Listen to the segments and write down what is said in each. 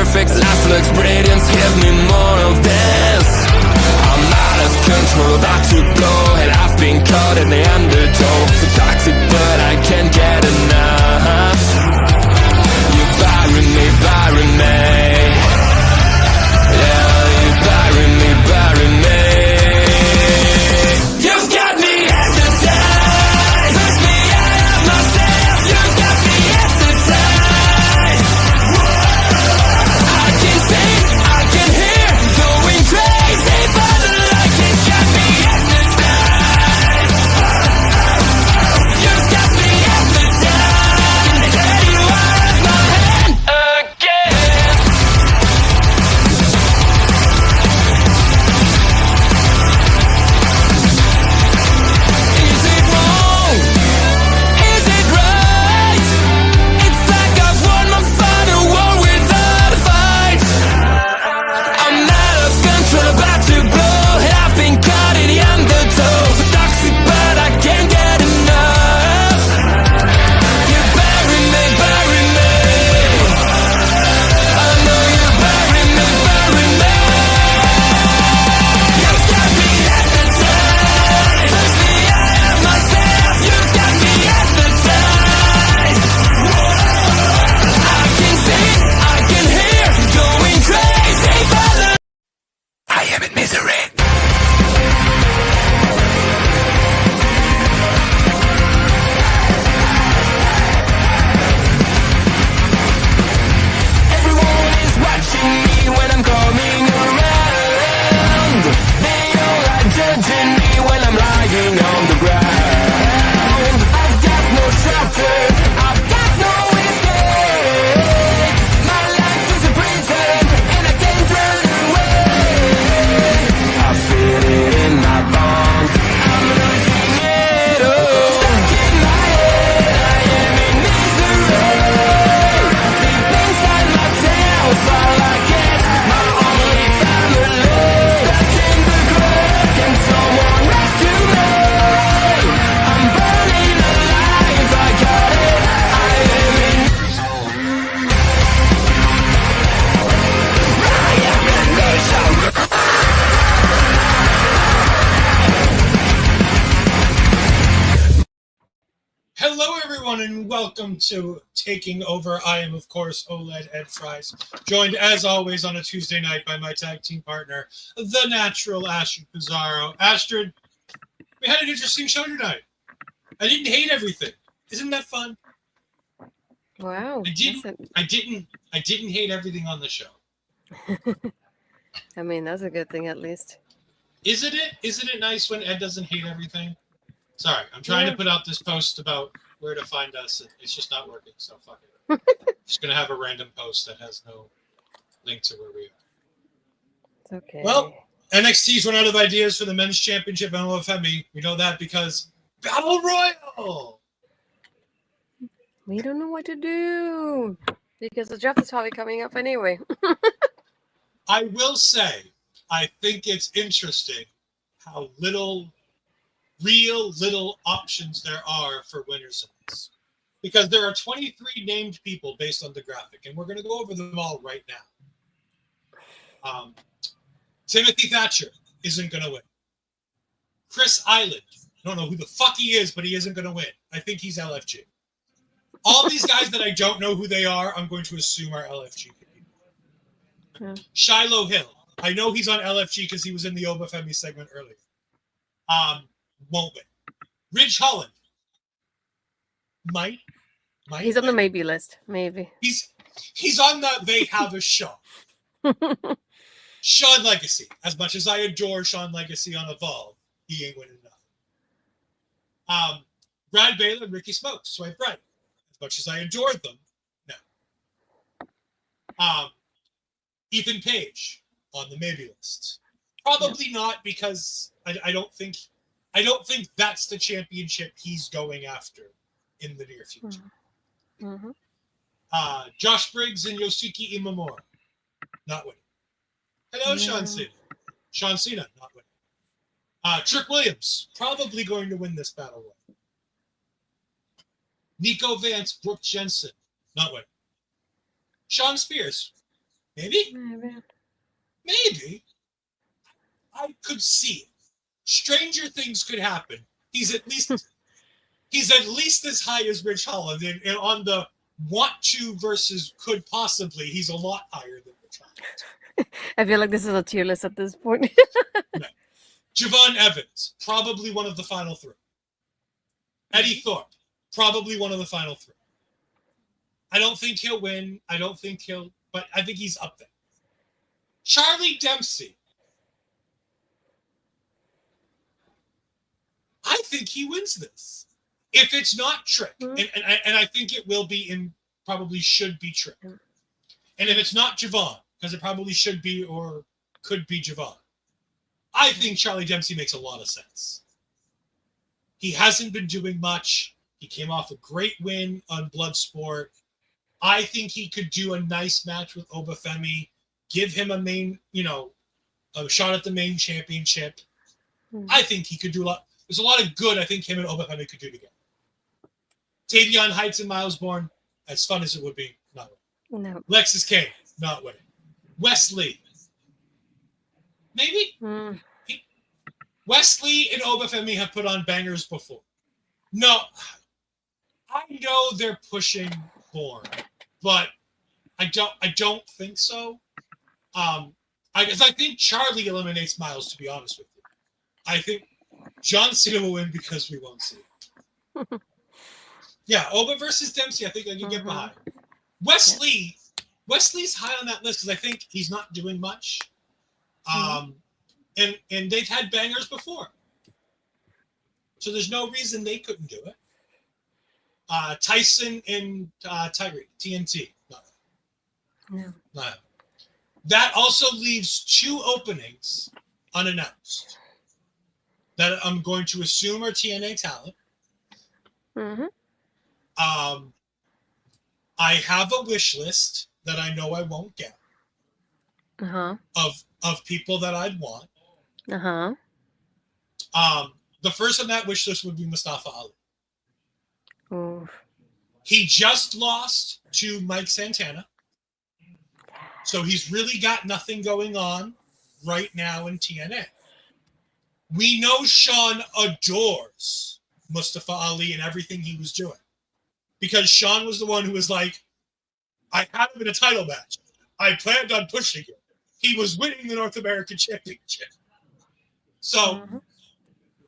perfect, life looks brilliant. Give me more of this. I'm out of control, about to blow, and I've been caught in the undertow. So toxic, but I can't get enough. You bury me, bury me. Yeah, you bury me, bury me. You've got me hypnotized. Push me out of myself. You've got me hypnotized. I can see, I can hear, going crazy, but the light has got me hypnotized. You've got me hypnotized. And get you out of my hand again. Is it wrong? Is it right? It's like I've won my final war without a fight. I'm out of control, about to blow, and I've been caught in the undertow. So toxic, but I can't get enough. You bury me, bury me. I know you bury me, bury me. You've got me hypnotized. Push me out of myself. You've got me hypnotized. I can see, I can hear, going crazy, but I am in misery. Everyone is watching me when I'm coming around. They all are judging me when I'm lying on the ground. I've got no shelter, I've got no escape. My life is a prison and I can't run away. I feel it in my bones, I'm losing it all. Stuck in my head, I am in misery. Deep inside myself, all I get, my only family. Stuck in the grave, can someone rescue me? I'm burning alive, I got it, I am in misery. Hello, everyone, and welcome to Taking Over. I am, of course, OLED Ed Fries, joined, as always, on a Tuesday night by my tag team partner, the natural Astrid Pizarro. Astrid, we had an interesting show tonight. I didn't hate everything. Isn't that fun? Wow. I didn't hate everything on the show. I mean, that's a good thing at least. Isn't it nice when Ed doesn't hate everything? Sorry, I'm trying to put out this post about where to find us. It's just not working, so fuck it. Just going to have a random post that has no link to where we are. It's okay. Well, NXT's run out of ideas for the men's championship and OFME. We know that because Battle Royal! We don't know what to do because the draft is probably coming up anyway. I will say, I think it's interesting how little options there are for winners in this. Because there are 23 named people based on the graphic, and we're going to go over them all right now. Timothy Thatcher isn't going to win. Chris Island, I don't know who the fuck he is, but he isn't going to win. I think he's LFG. All these guys that I don't know who they are, I'm going to assume are LFG people. Yeah. Shiloh Hill, I know he's on LFG because he was in the Obafemi segment earlier. Won't win. Ridge Holland might He's on the maybe list. Maybe. He's on the they have a shot. Shawn Legacy. As much as I adore Shawn Legacy on Evolve, he ain't winning nothing. Brad Baylor and Ricky Smokes, swipe right. As much as I adored them, no. Ethan Page on the maybe list. Probably not because I don't think that's the championship he's going after in the near future. Mm-hmm. Josh Briggs and Yoshiki Inamura, not winning. Hello, Sean Cena. Sean Cena, not winning. Trick Williams, probably going to win this battle royal. Nico Vance, Brooke Jensen, not winning. Sean Spears, Maybe. Maybe. Maybe. I could see it. Stranger things could happen. He's at least as high as Rich Holland, and on the want to versus could possibly, he's a lot higher than Rich Holland. I feel like this is a tier list at this point. Right. Javon Evans, probably one of the final three. Eddie Thorpe, probably one of the final three. I don't think he'll win. But I think he's up there. Charlie Dempsey. I think he wins this. If it's not Trick, and I think it will be probably should be Trick. And if it's not Javon, because it probably should be or could be Javon, I think Charlie Dempsey makes a lot of sense. He hasn't been doing much. He came off a great win on Bloodsport. I think he could do a nice match with Obafemi, give him a shot at the main championship. I think he could do a lot. There's a lot of good I think him and Obafemi could do together. Tavion Heights and Miles Bourne, as fun as it would be, not winning. No. Lexis Kane, not winning. Wesley, maybe? Wesley and Obafemi have put on bangers before. No, I know they're pushing Bourne, but I don't think so. I think Charlie eliminates Miles, to be honest with you. I think John Cena will win because we won't see it. Yeah, Oba versus Dempsey, I think I can get behind. Wesley's high on that list because I think he's not doing much. And they've had bangers before. So there's no reason they couldn't do it. Tyson and Tyreek, TNT. No. That also leaves 2 openings unannounced that I'm going to assume are TNA talent. I have a wish list that I know I won't get of people that I'd want. The first on that wish list would be Mustafa Ali. Oof. He just lost to Mike Santana. So he's really got nothing going on right now in TNA. We know Shawn adores Mustafa Ali and everything he was doing. Because Shawn was the one who was like, I had him in a title match. I planned on pushing him. He was winning the North American Championship. So,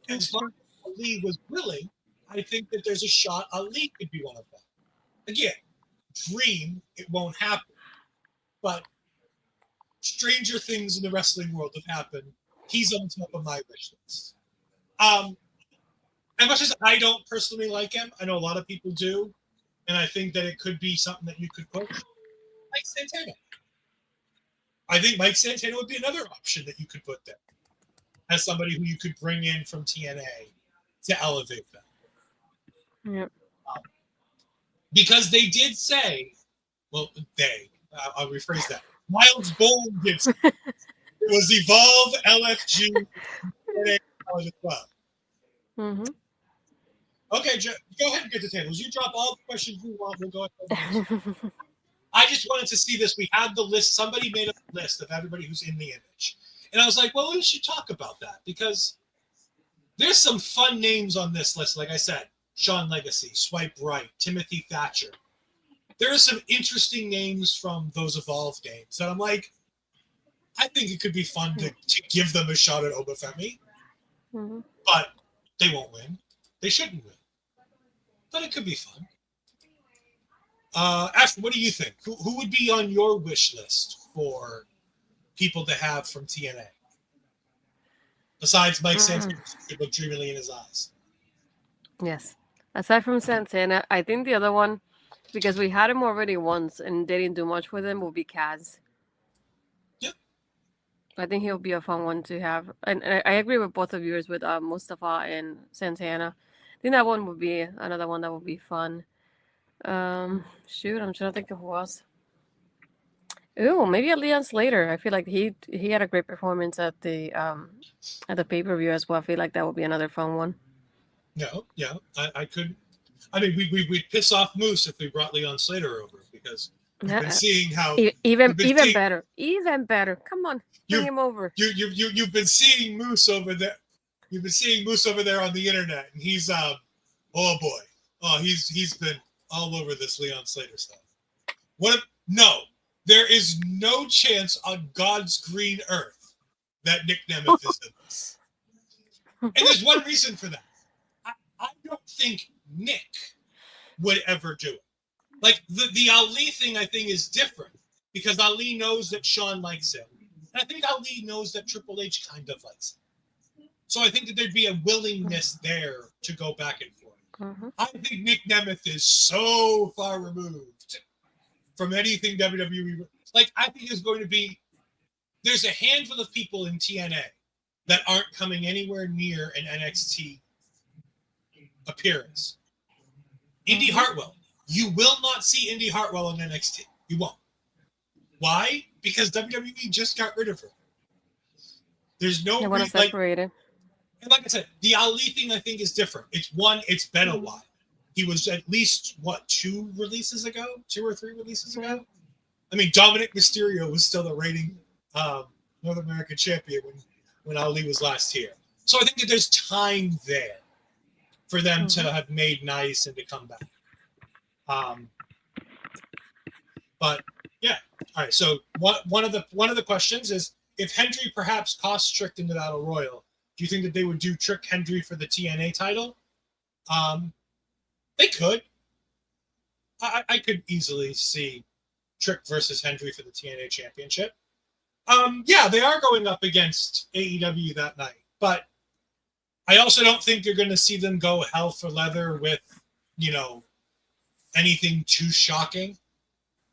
as long as Ali was willing, I think that there's a shot Ali could be one of them. Again, dream, it won't happen. But stranger things in the wrestling world have happened. He's on top of my wish list. As much as I don't personally like him, I know a lot of people do, and I think that it could be something that you could push. Mike Santana. I think Mike Santana would be another option that you could put there as somebody who you could bring in from TNA to elevate them. Yep. Because they did say, well, I'll rephrase that. Miles Bourne did say it was Evolve, LFG, TNA, College as well. Okay, go ahead and get the tables. You drop all the questions you want. We'll go ahead. I just wanted to see this. We had the list. Somebody made a list of everybody who's in the image. And I was like, well, we should talk about that because there's some fun names on this list. Like I said, Sean Legacy, Swipe Right, Timothy Thatcher. There are some interesting names from those Evolve games that I'm like, I think it could be fun to give them a shot at Obafemi. But they won't win. They shouldn't win. But it could be fun. Ashton, what do you think? Who would be on your wish list for people to have from TNA? Besides Mike Santana, who looked dreamily in his eyes. Yes. Aside from Santana, I think the other one, because we had him already once and they didn't do much with him, will be Kaz. Yep. I think he'll be a fun one to have. And I agree with both of yours with Mustafa and Santana. I think that one would be another one that would be fun. Shoot, I'm trying to think of who else. Ooh, maybe Leon Slater. I feel like he had a great performance at the pay-per-view as well. I feel like that would be another fun one. Yeah, I could. I mean, we'd piss off Moose if we brought Leon Slater over because You've been seeing how Even you've been seeing, better. Even better. Come on. Bring him over. you've been seeing Moose over there. You've been seeing Moose over there on the internet, and he's oh boy, he's been all over this Leon Slater stuff. No, there is no chance on God's green earth that Nick Nemeth is in this. And there's one reason for that. I don't think Nick would ever do it. Like the Ali thing, I think is different because Ali knows that Shawn likes him, and I think Ali knows that Triple H kind of likes him. So I think that there'd be a willingness there to go back and forth. Mm-hmm. I think Nick Nemeth is so far removed from anything WWE. Like, I think there's going to be, there's a handful of people in TNA that aren't coming anywhere near an NXT appearance. Indy Hartwell. You will not see Indy Hartwell on NXT. You won't. Why? Because WWE just got rid of her. There's no want to separate it. And like I said, the Ali thing I think is different. It's been a while. He was at least, 2 releases ago? 2 or 3 releases ago? I mean, Dominic Mysterio was still the reigning North American champion when Ali was last here. So I think that there's time there for them to have made nice and to come back. But yeah. All right. So one of the questions is, if Hendry perhaps cost Trick in the Battle Royal, do you think that they would do Trick Hendry for the TNA title? They could. I could easily see Trick versus Hendry for the TNA Championship. Yeah, they are going up against AEW that night, but I also don't think you're going to see them go hell for leather with, anything too shocking.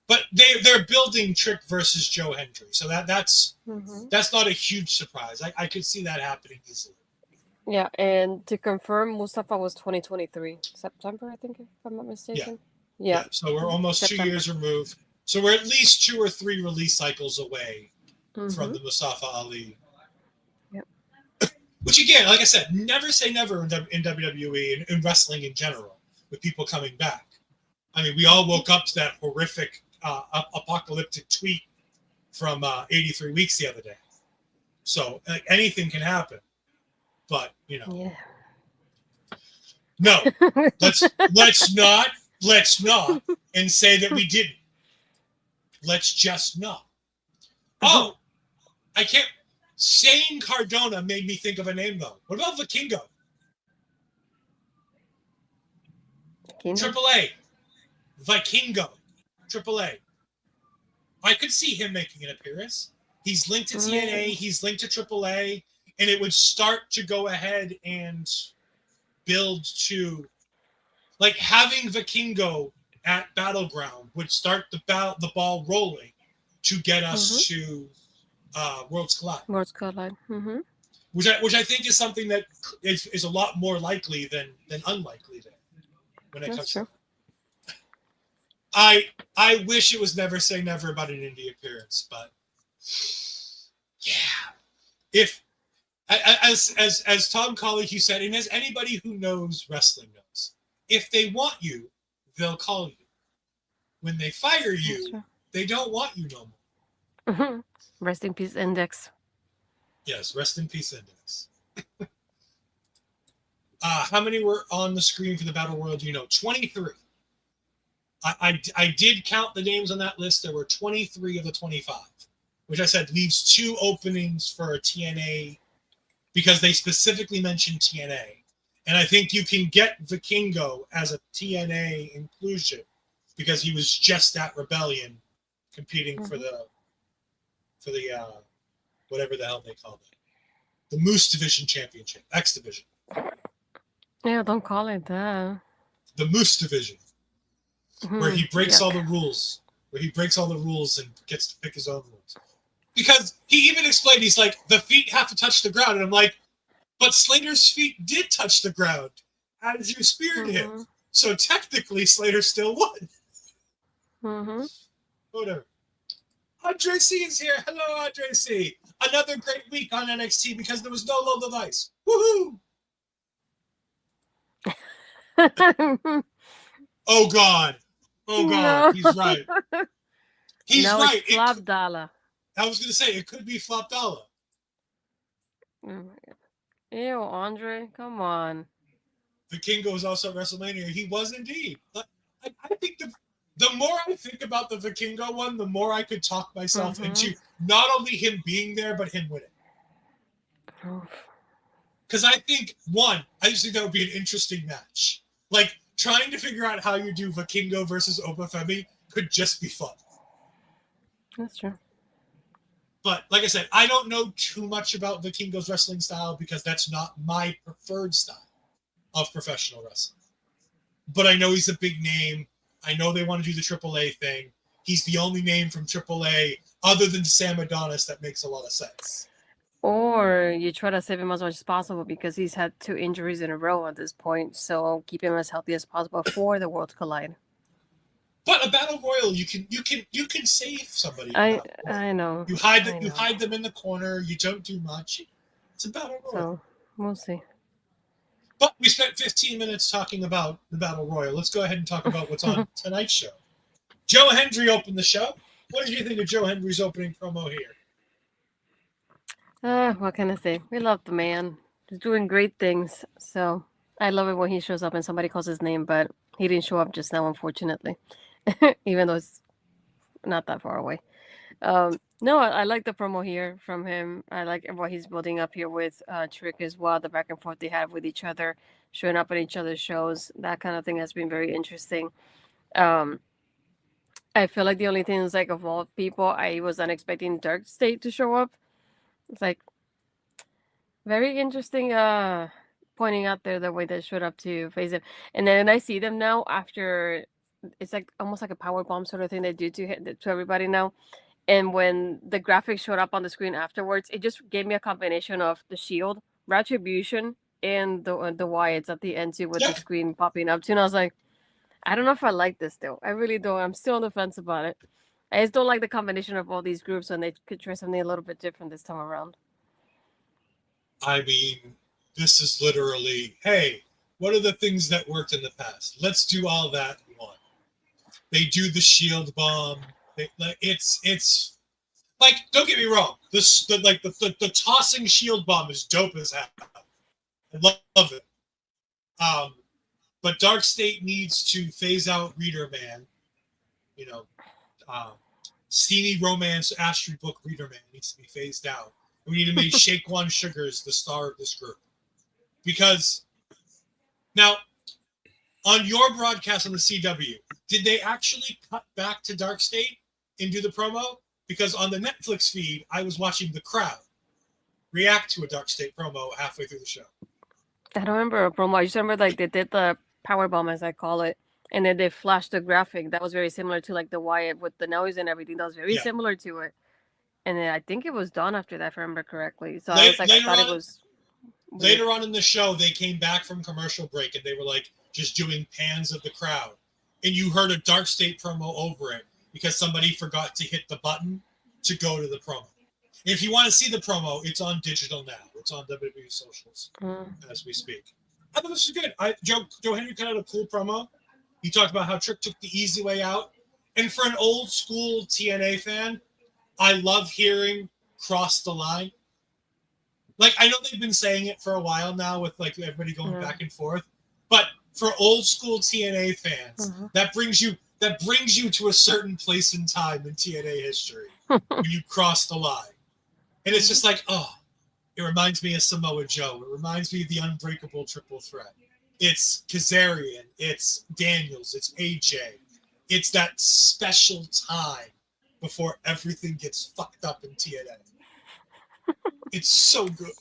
But they're building Trick versus Joe Hendry, so that's not a huge surprise. I could see that happening easily. Yeah, and to confirm, Mustafa was 2023 September, I think, if I'm not mistaken. Yeah. So we're almost September. 2 years removed. So we're at least 2 or 3 release cycles away from the Mustafa Ali. Yep. Which again, like I said, never say never in WWE and in wrestling in general with people coming back. I mean, we all woke up to that horrific apocalyptic tweet from 83 Weeks the other day. So anything can happen. But no, let's not and say that we didn't. Let's just not. Oh, I can't. Shane Cardona made me think of a name though. What about Vikingo? Triple A. Vikingo. Triple A. I could see him making an appearance. He's linked to TNA. He's linked to Triple A. And it would start to go ahead and build to, like, having Vikingo at Battleground would start the ball rolling to get us to Worlds Collide. Worlds Collide. Which I think is something that is a lot more likely than unlikely there when it comes to. I wish it was never say never about an indie appearance, but yeah, if as Tom Collegue said, and as anybody who knows wrestling knows, if they want you, they'll call you. When they fire you, they don't want you no more. Rest in peace, Index. Yes, rest in peace, Index. How many were on the screen for the Battle Royal? Do you know? 23. I did count the names on that list. There were 23 of the 25, which I said leaves 2 openings for a TNA because they specifically mentioned TNA. And I think you can get Vikingo as a TNA inclusion because he was just at Rebellion competing for the whatever the hell they called it. The Moose Division Championship, X Division. Yeah, don't call it that. The Moose Division. Where he breaks all the rules. Where he breaks all the rules and gets to pick his own rules. Because he even explained, he's like, the feet have to touch the ground. And I'm like, but Slater's feet did touch the ground as you speared him. So technically, Slater still won. Whatever. Andre C is here. Hello, Andre C. Another great week on NXT because there was no low device. Woohoo! Oh, God. Oh, God. No. He's right. He's now right. it's Flop Dollar. I was going to say, it could be Flop Dollar. Ew, Andre, come on. Vikingo was also at WrestleMania. He was indeed. But I think the more I think about the Vikingo one, the more I could talk myself into not only him being there, but him winning. Because I just think that would be an interesting match. Like, trying to figure out how you do Vikingo versus Obafemi could just be fun. That's true. But like I said, I don't know too much about Vikingo's wrestling style because that's not my preferred style of professional wrestling. But I know he's a big name. I know they want to do the AAA thing. He's the only name from AAA other than Sam Adonis that makes a lot of sense. Or you try to save him as much as possible because he's had 2 injuries in a row at this point. So keep him as healthy as possible for the Worlds Collide. But a battle royal, you can save somebody. I know. You hide them in the corner. You don't do much. It's a battle royal. So we'll see. But we spent 15 minutes talking about the battle royal. Let's go ahead and talk about what's on tonight's show. Joe Hendry opened the show. What did you think of Joe Hendry's opening promo here? What can I say? We love the man. He's doing great things. So I love it when he shows up and somebody calls his name, but he didn't show up just now, unfortunately. Even though it's not that far away. No, I like the promo here from him. I like what he's building up here with Trick as well. The back and forth they have with each other, showing up at each other's shows. That kind of thing has been very interesting. I feel like the only thing is like of all people, I was unexpecting Dark State to show up. It's like very interesting pointing out there the way they showed up to face him. And then I see them now after it's like almost like a power bomb sort of thing they do to everybody now. And when the graphics showed up on the screen afterwards, it just gave me a combination of the Shield, Retribution, and the Wyatts at the end too with the screen popping up too. And I was like, I don't know if I like this still. I really don't. I'm still on the fence about it. I just don't like the combination of all these groups when they could try something a little bit different this time around. I mean, this is literally, hey, what are the things that worked in the past? Let's do all that in one. They do the Shield bomb. It's like, don't get me wrong. The tossing Shield bomb is dope as hell. I love it. But Dark State needs to phase out Reader Man. You know, steamy romance Astrid book Reader Man needs to be phased out. We need to make Shaquan Sugars the star of this group. Because now, on your broadcast on the CW, did they actually cut back to Dark State and do the promo? Because on the Netflix feed, I was watching the crowd react to a Dark State promo halfway through the show. I don't remember a promo. I just remember like they did the power bomb, as I call it, and then they flashed the graphic that was very similar to like the Wyatt with the noise and everything. That was very similar to it. And then I think it was done after that, if I remember correctly. So I was like, I thought it was. Later on in the show, they came back from commercial break and they were like just doing pans of the crowd. And you heard a Dark State promo over it because somebody forgot to hit the button to go to the promo. And if you want to see the promo, it's on digital now. It's on WWE socials as we speak. I thought this was good. Joe Hendry cut out a cool promo. He talked about how Trick took the easy way out. And for an old school TNA fan, I love hearing cross the line. Like, I know they've been saying it for a while now with like everybody going back and forth, but for old school TNA fans, that brings you to a certain place in time in TNA history when you cross the line. And it's just like, oh, it reminds me of Samoa Joe. It reminds me of the Unbreakable Triple Threat. It's Kazarian. It's Daniels. It's AJ. It's that special time before everything gets fucked up in TNA. It's so good.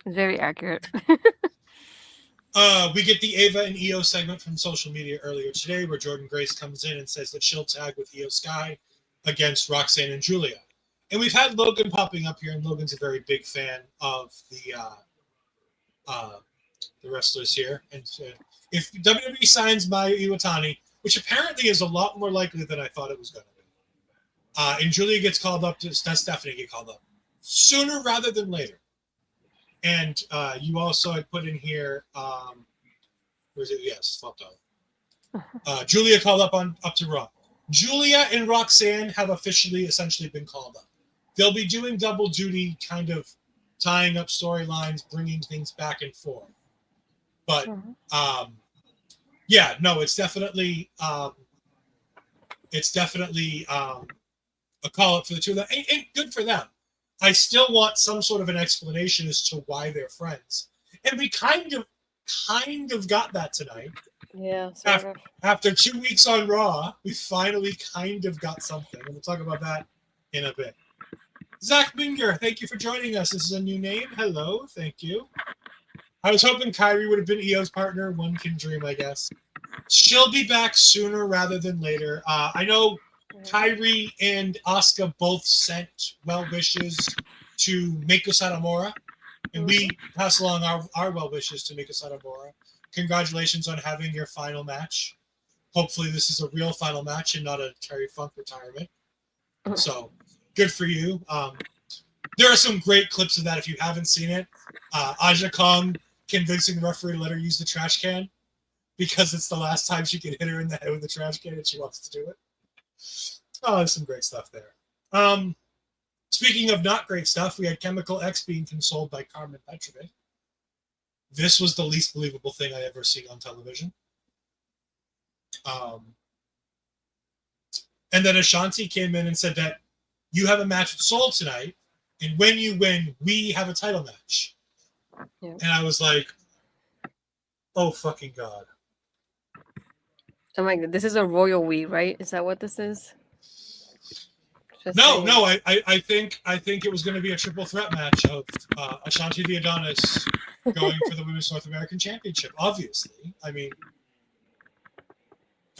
It's very accurate. We get the Ava and Io segment from social media earlier today where Jordynne Grace comes in and says that she'll tag with Io Sky against Roxanne and Giulia. And we've had Logan popping up here, and Logan's a very big fan of the wrestlers here. And if WWE signs Maya Iwatani, which apparently is a lot more likely than I thought it was going to be, and Giulia gets called up, Stephanie get called up sooner rather than later. And you also had put in here, where is it? Yes, Giulia called up to Raw. Giulia and Roxanne have officially essentially been called up. They'll be doing double duty, kind of tying up storylines, bringing things back and forth. But yeah, no, it's definitely a call up for the two of them, and good for them. I still want some sort of an explanation as to why they're friends, and we kind of got that tonight. Yeah, after 2 weeks on Raw, we finally kind of got something, and we'll talk about that in a bit. Zach Minger, thank you for joining us. This is a new name. Hello, thank you. I was hoping Kyrie would have been Io's partner. One can dream, I guess. She'll be back sooner rather than later. I know Kyrie and Asuka both sent well wishes to Meiko Satomura, and we pass along our well wishes to Meiko Satomura. Congratulations on having your final match. Hopefully this is a real final match and not a Terry Funk retirement. So good for you. There are some great clips of that if you haven't seen it. Aja Kong convincing the referee to let her use the trash can because it's the last time she can hit her in the head with the trash can and she wants to do it. Oh, there's some great stuff there. Speaking of not great stuff, we had Chemical X being consoled by Karmen Petrovic. This was the least believable thing I ever seen on television. And then Ashante came in and said that you have a match with Soul tonight, and when you win, we have a title match. Yeah. And I was like, oh, fucking God. I'm like, this is a royal we, right? Is that what this is? No, I think it was going to be a triple threat match of Ashante the Adonis going for the Women's North American Championship, obviously. I mean,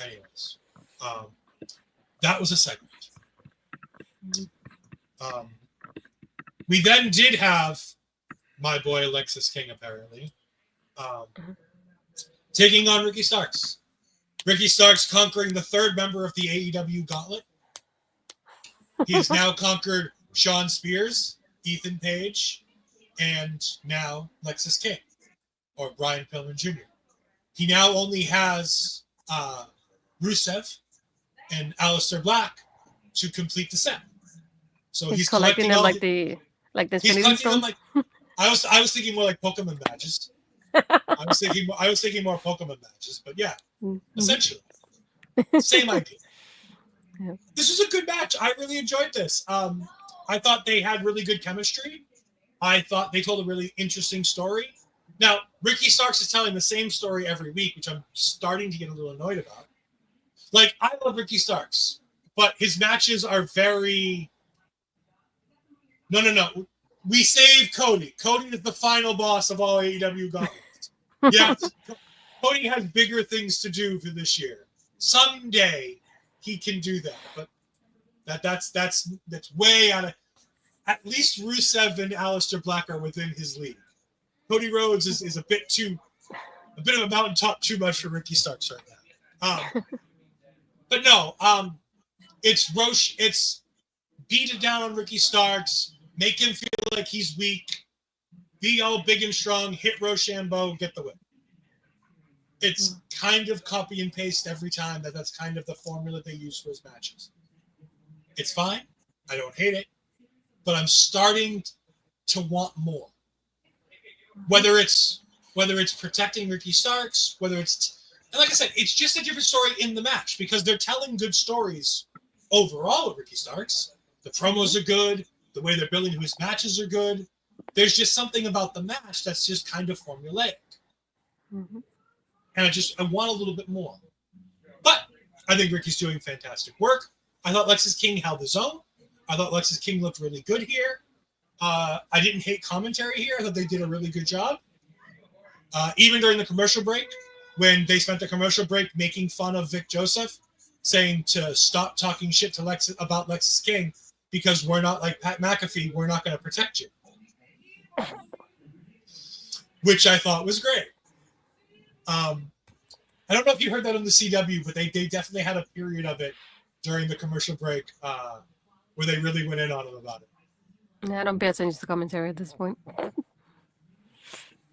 anyways. That was a segment. We then did have my boy Lexis King, apparently, taking on Ricky Starks. Ricky Starks conquering the third member of the AEW Gauntlet. He has now conquered Shawn Spears, Ethan Page, and now Lexis King, or Brian Pillman Jr. He now only has Rusev and Aleister Black to complete the set. So he's collecting them like the Infinity Stones. I was thinking more like Pokemon badges. I was thinking more Pokemon badges, but yeah, essentially same idea. Yeah. This was a good match. I really enjoyed this. I thought they had really good chemistry. I thought they told a really interesting story. Now, Ricky Starks is telling the same story every week, which I'm starting to get a little annoyed about. Like, I love Ricky Starks, but his matches are very... No. We save Cody. Cody is the final boss of all AEW gauntlets. Yeah, Cody has bigger things to do for this year. Someday he can do that, but that's way out of... At least Rusev and Aleister Black are within his league. Cody Rhodes is a bit of a mountaintop too much for Ricky Starks right now. But no, it's Roche. It's beat it down on Ricky Starks, make him feel like he's weak, be all big and strong, hit Rochambeau, get the win. It's kind of copy and paste every time. That's kind of the formula they use for his matches. It's fine. I don't hate it, but I'm starting to want more. Whether it's protecting Ricky Starks, and like I said, it's just a different story in the match because they're telling good stories overall of Ricky Starks. The promos are good. The way they're building his matches are good. There's just something about the match that's just kind of formulaic. Mm-hmm. And I want a little bit more. But I think Ricky's doing fantastic work. I thought Lexis King held his own. I thought Lexis King looked really good here. I didn't hate commentary here. I thought they did a really good job. Even during the commercial break, when they spent the commercial break making fun of Vic Joseph, saying to stop talking shit to about Lexis King because we're not like Pat McAfee, we're not going to protect you. Which I thought was great. I don't know if you heard that on the CW, but they definitely had a period of it during the commercial break where they really went in on him about it. Yeah, I don't pay attention to the commentary at this point.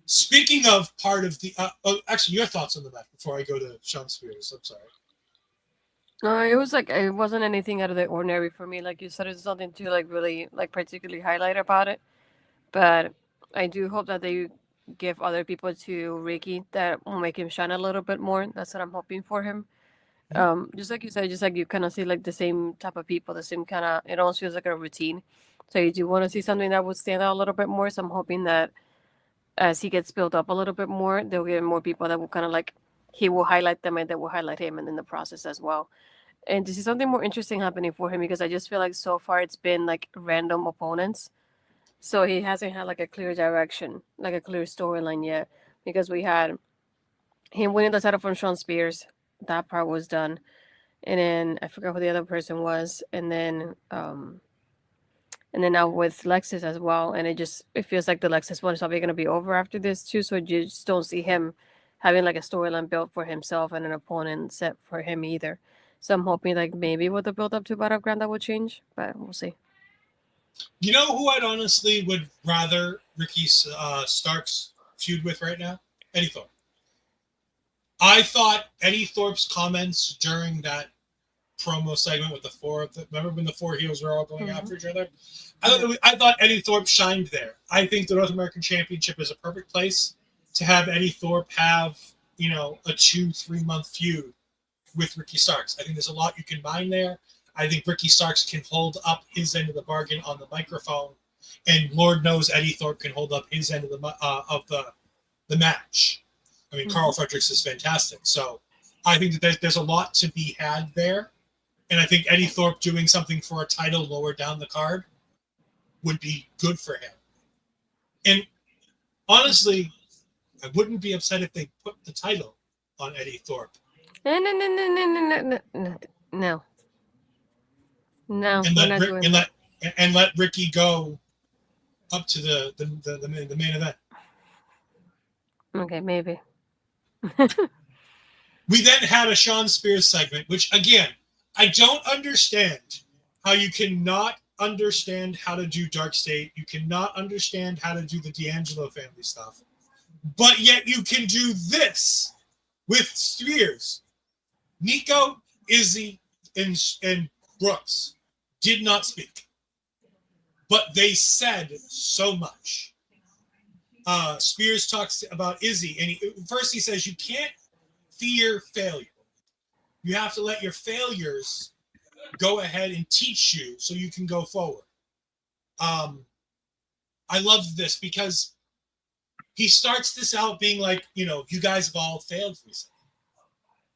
Speaking of part of the... actually, your thoughts on the match before I go to Shawn Spears. I'm sorry. No, it was like it wasn't anything out of the ordinary for me. Like you said, it's nothing to like really like particularly highlight about it. But I do hope that they give other people to Ricky that will make him shine a little bit more. That's what I'm hoping for him. Just like you said, just like you kind of see like the same type of people, the same kind of. It almost feels like a routine. So you do want to see something that would stand out a little bit more. So I'm hoping that as he gets built up a little bit more, they'll get more people that will kind of like he will highlight them and they will highlight him, and in the process as well. And to see something more interesting happening for him because I just feel like so far it's been like random opponents. So he hasn't had like a clear direction, like a clear storyline yet. Because we had him winning the title from Shawn Spears. That part was done. And then I forgot who the other person was. And then now with Lexis as well. And it feels like the Lexis one is probably gonna be over after this too. So you just don't see him having like a storyline built for himself and an opponent set for him either. So I'm hoping like maybe with the build up to Battleground that will change, but we'll see. You know who I'd honestly would rather Ricky Starks feud with right now? Eddie Thorpe. I thought Eddie Thorpe's comments during that promo segment with the four of them, remember when the four heels were all going after each other? I thought Eddie Thorpe shined there. I think the North American Championship is a perfect place to have Eddie Thorpe have, you know, a 2-3 month feud with Ricky Starks. I think there's a lot you can mine there. I think Ricky Starks can hold up his end of the bargain on the microphone, and Lord knows Eddie Thorpe can hold up his end of the match. I mean, Carl Fredericks is fantastic. So I think that there's a lot to be had there. And I think Eddie Thorpe doing something for a title lower down the card would be good for him. And honestly, I wouldn't be upset if they put the title on Eddie Thorpe. No. And let Ricky go up to the main event. Okay, maybe. We then had a Shawn Spears segment, which again, I don't understand how you cannot understand how to do Dark State. You cannot understand how to do the D'Angelo family stuff. But yet you can do this with Spears. Nico, Izzy, and Brooks did not speak. But they said so much. Spears talks about Izzy, and first he says, you can't fear failure. You have to let your failures go ahead and teach you so you can go forward. I love this because he starts this out being like, you know, you guys have all failed recently.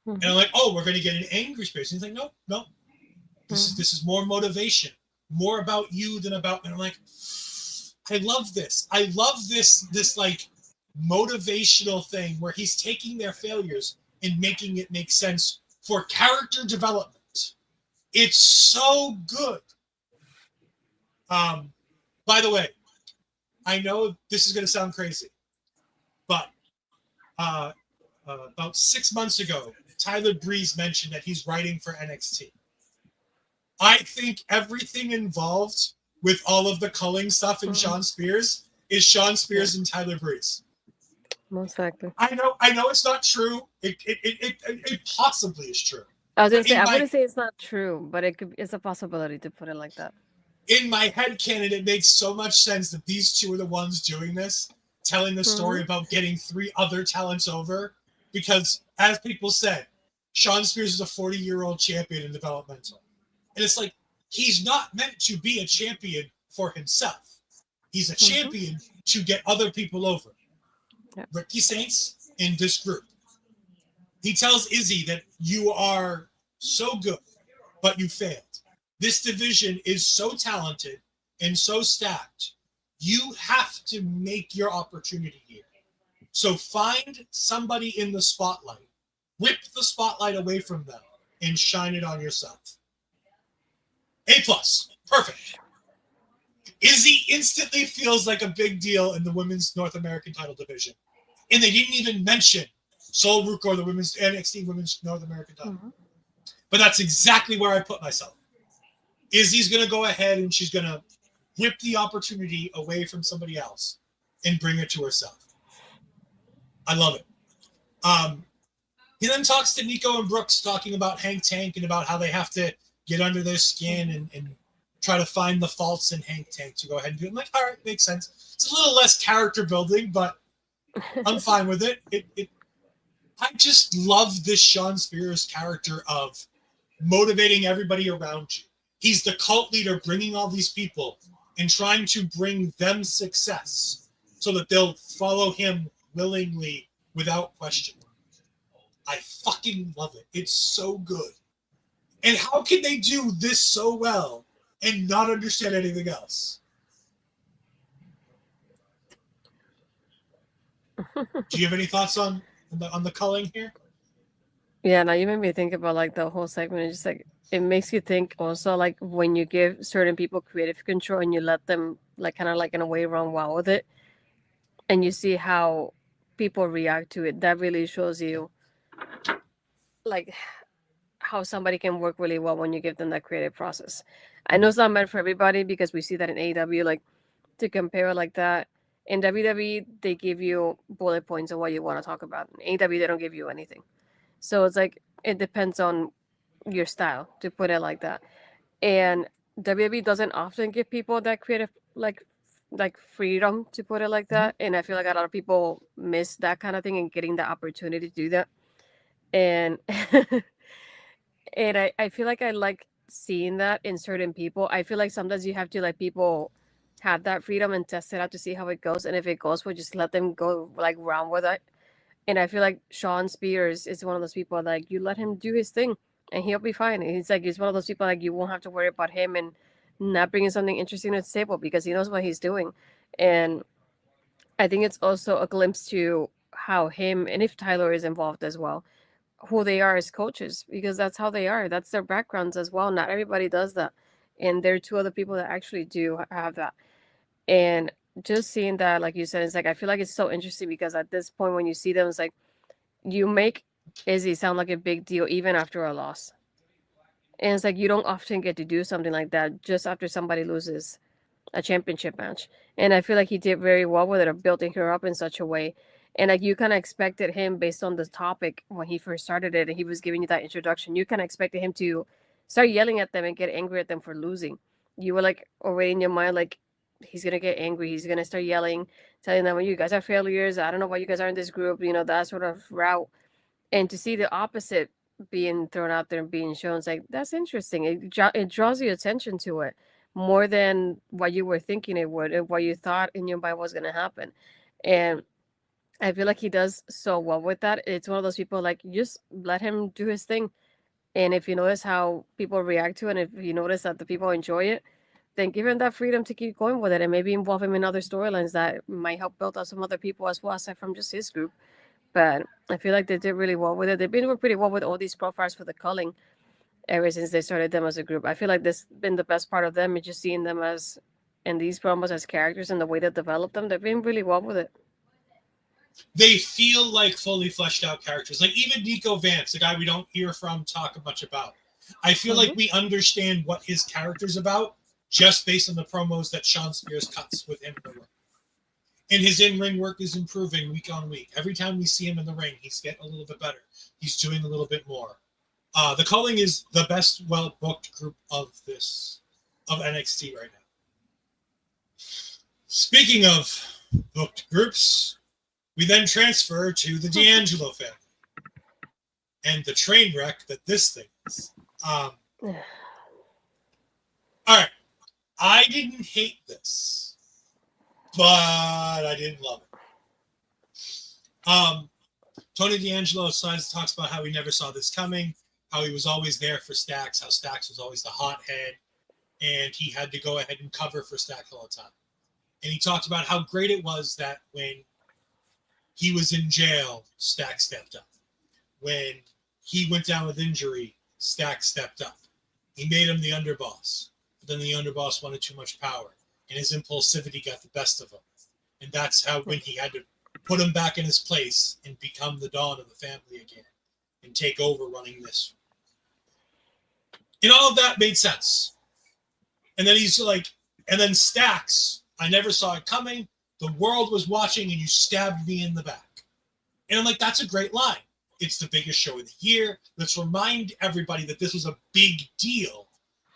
And I'm like, oh, we're going to get an angry Spears. And he's like, no. This is more motivation, more about you than about me. And I'm like, I love this. I love this like motivational thing where he's taking their failures and making it make sense for character development. It's so good. By the way, I know this is going to sound crazy, but about 6 months ago, Tyler Breeze mentioned that he's writing for NXT. I think everything involved with all of the culling stuff in Shawn Spears is Shawn Spears and Tyler Breeze. Most likely. I know it's not true. It possibly is true. I was gonna say, I wouldn't say it's not true, but it's a possibility to put it like that. In my head canon, it makes so much sense that these two are the ones doing this, telling the story about getting 3 other talents over. Because, as people said, Shawn Spears is a 40-year-old champion in developmental. And it's like, he's not meant to be a champion for himself. He's a champion to get other people over. Yeah. Ricky Saints in this group. He tells Izzy that you are so good, but you failed. This division is so talented and so stacked. You have to make your opportunity here. So find somebody in the spotlight, whip the spotlight away from them, and shine it on yourself. A+. Perfect. Izzy instantly feels like a big deal in the women's North American title division. And they didn't even mention Sol Ruca or the women's NXT women's North American title. But that's exactly where I put myself. Izzy's going to go ahead and she's going to whip the opportunity away from somebody else and bring it to herself. I love it. He then talks to Nico and Brooks, talking about Hank Tank and about how they have to get under their skin and try to find the faults in Hank Tank to go ahead and do it. I'm like, all right, makes sense. It's a little less character building, but I'm fine with it. I just love this Shawn Spears character of motivating everybody around you. He's the cult leader bringing all these people and trying to bring them success so that they'll follow him willingly without question. I fucking love it. It's so good. And how can they do this so well and not understand anything else? Do you have any thoughts on the culling here? Yeah, now you made me think about like the whole segment. It's just like it makes you think also like when you give certain people creative control and you let them like kind of like in a way run wild with it, and you see how people react to it. That really shows you like how somebody can work really well when you give them that creative process. I know it's not meant for everybody because we see that in AEW, like to compare it like that. In WWE, they give you bullet points on what you want to talk about. In AEW, they don't give you anything. So it's like it depends on your style, to put it like that. And WWE doesn't often give people that creative like freedom, to put it like that. And I feel like a lot of people miss that kind of thing and getting the opportunity to do that. And and I feel like I like seeing that in certain people. I feel like sometimes you have to let people have that freedom and test it out to see how it goes. And if it goes well, just let them go like round with it. And I feel like Shawn Spears is one of those people like you let him do his thing and he'll be fine. He's one of those people like you won't have to worry about him and not bringing something interesting to the table because he knows what he's doing. And I think it's also a glimpse to how him and if Tyler is involved as well, who they are as coaches because that's how they are. That's their backgrounds as well. Not everybody does that. And there are two other people that actually do have that. And just seeing that, like you said, it's like I feel like it's so interesting because at this point when you see them, it's like you make Izzy sound like a big deal even after a loss. And it's like you don't often get to do something like that just after somebody loses a championship match. And I feel like he did very well with it of building her up in such a way. And like you kind of expected him based on the topic when he first started it and he was giving you that introduction, you kind of expected him to start yelling at them and get angry at them for losing. You were like already in your mind, like, he's going to get angry. He's going to start yelling, telling them, well, you guys are failures. I don't know why you guys are in this group, that sort of route. And to see the opposite being thrown out there and being shown, it's like, that's interesting. It draws your attention to it more than what you were thinking it would and what you thought in your mind was going to happen. And I feel like he does so well with that. It's one of those people like, just let him do his thing. And if you notice how people react to it, and if you notice that the people enjoy it, then give him that freedom to keep going with it and maybe involve him in other storylines that might help build up some other people as well, aside from just his group. But I feel like they did really well with it. They've been doing pretty well with all these profiles for the culling ever since they started them as a group. I feel like this has been the best part of them, is just seeing them as, and these promos as characters and the way they develop them. They've been really well with it. They feel like fully fleshed out characters. Like even Nico Vance, the guy we don't hear from talk much about. I feel like we understand what his character's about just based on the promos that Shawn Spears cuts with him in the ring. And his in-ring work is improving week on week. Every time we see him in the ring, he's getting a little bit better. He's doing a little bit more. The Culling is the best well-booked group of NXT right now. Speaking of booked groups, we then transfer to the D'Angelo family and the train wreck that this thing is. All right. I didn't hate this, but I didn't love it. Tony D'Angelo talks about how he never saw this coming, how he was always there for Stax, how Stax was always the hothead, and he had to go ahead and cover for Stax all the time. And he talked about how great it was that when he was in jail, Stax stepped up. When he went down with injury, Stax stepped up. He made him the underboss. But then the underboss wanted too much power, and his impulsivity got the best of him. And that's how when he had to put him back in his place and become the Dawn of the family again and take over running this. And all of that made sense. And then he's like, and then Stax, I never saw it coming. The world was watching and you stabbed me in the back. And I'm like, that's a great line. It's the biggest show of the year. Let's remind everybody that this was a big deal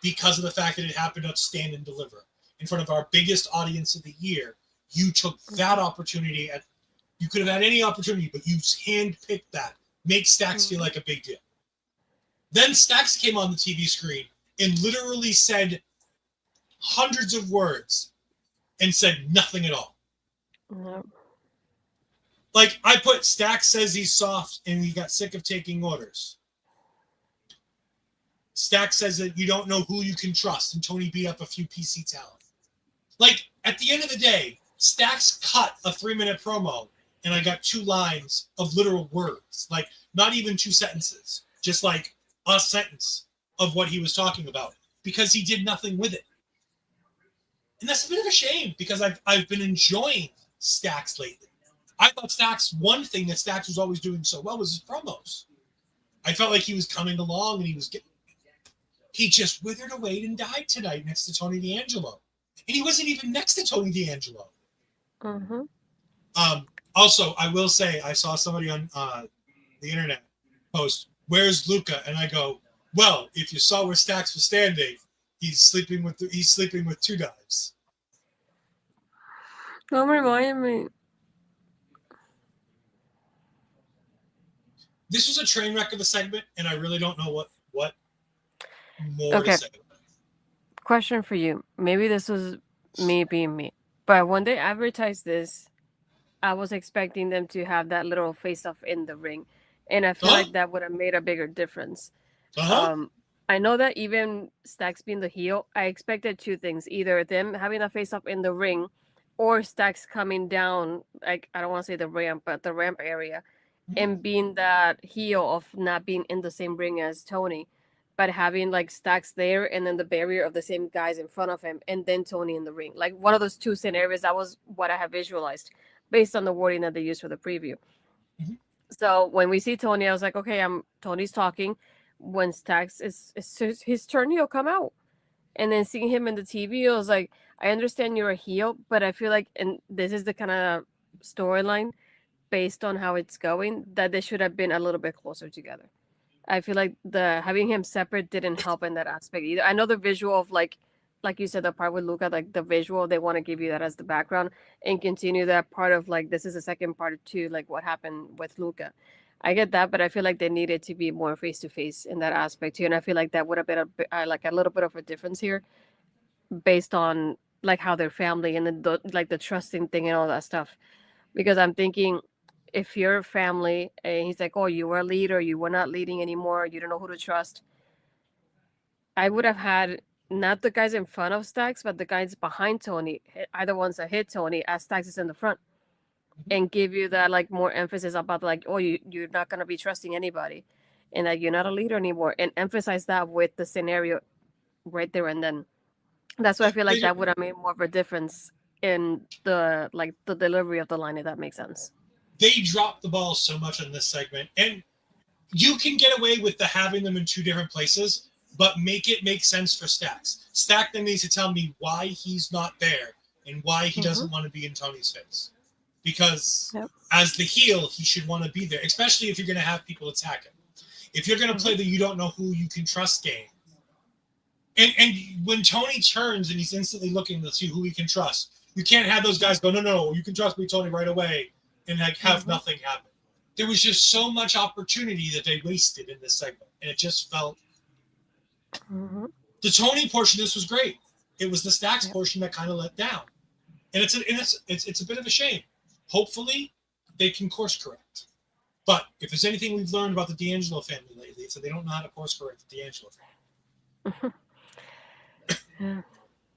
because of the fact that it happened on Stand and Deliver in front of our biggest audience of the year. You took that opportunity. You could have had any opportunity, but you handpicked that. Make Stax feel like a big deal. Then Stax came on the TV screen and literally said hundreds of words and said nothing at all. No. Like, I put Stax says he's soft and he got sick of taking orders. Stax says that you don't know who you can trust, and Tony beat up a few PC talent. Like, at the end of the day, Stax cut a 3-minute promo, and I got 2 lines of literal words. Like, not even 2 sentences. Just like a sentence of what he was talking about. Because he did nothing with it. And that's a bit of a shame, because I've been enjoying Stax lately. I thought Stax, one thing that Stax was always doing so well was his promos. I felt like he was coming along and he just withered away and died tonight next to Tony D'Angelo. And he wasn't even next to Tony D'Angelo. Mm-hmm. Also, I will say, I saw somebody on the internet post, "Where's Luca?" And I go, well, if you saw where Stax was standing, he's sleeping with 2 dives. Don't remind me. This was a train wreck of a segment, and I really don't know what more Okay. to say. Question for you. Maybe this was me being me, but when they advertised this, I was expecting them to have that little face-off in the ring, and I feel like that would have made a bigger difference. I know that even Stax being the heel, I expected 2 things: either them having a face-off in the ring, or Stax coming down, like, I don't want to say the ramp, but the ramp area, and being that heel of not being in the same ring as Tony, but having like Stax there and then the barrier of the same guys in front of him, and then Tony in the ring. Like, one of those 2 scenarios, that was what I have visualized based on the wording that they used for the preview. So when we see Tony, I was like, okay, Tony's talking. When Stax is his turn, he'll come out. And then seeing him in the TV, I was like, I understand you're a heel, but I feel like, and this is the kind of storyline based on how it's going, that they should have been a little bit closer together. I feel like having him separate didn't help in that aspect either. I know the visual of like you said, the part with Luca, like the visual, they want to give you that as the background and continue that part of like, this is the second part too, like what happened with Luca. I get that, but I feel like they needed to be more face to face in that aspect too, and I feel like that would have been like a little bit of a difference here, based on like how their family and the trusting thing and all that stuff. Because I'm thinking, if your family and he's like, oh, you were a leader, you were not leading anymore, you don't know who to trust, I would have had not the guys in front of Stax, but the guys behind Tony, either ones that hit Tony as Stax is in the front, and give you that like more emphasis about like, oh, you're not gonna be trusting anybody, and that you're not a leader anymore, and emphasize that with the scenario right there and then. That's why I feel like that would have made more of a difference in the delivery of the line, if that makes sense. They dropped the ball so much in this segment, and you can get away with having them in 2 different places, but make it make sense for Stax. Stax then needs to tell me why he's not there and why he doesn't want to be in Tony's face. Because as the heel, he should want to be there, especially if you're going to have people attack him. If you're going to play the you don't know who you can trust game, and when Tony turns and he's instantly looking to see who he can trust, you can't have those guys go, no, you can trust me, Tony, right away, and like have nothing happen. There was just so much opportunity that they wasted in this segment, and it just felt. The Tony portion of this was great. It was the Stax portion that kind of let down, and it's a bit of a shame. Hopefully, they can course correct. But if there's anything we've learned about the D'Angelo family lately, it's that they don't know how to course correct the D'Angelo family.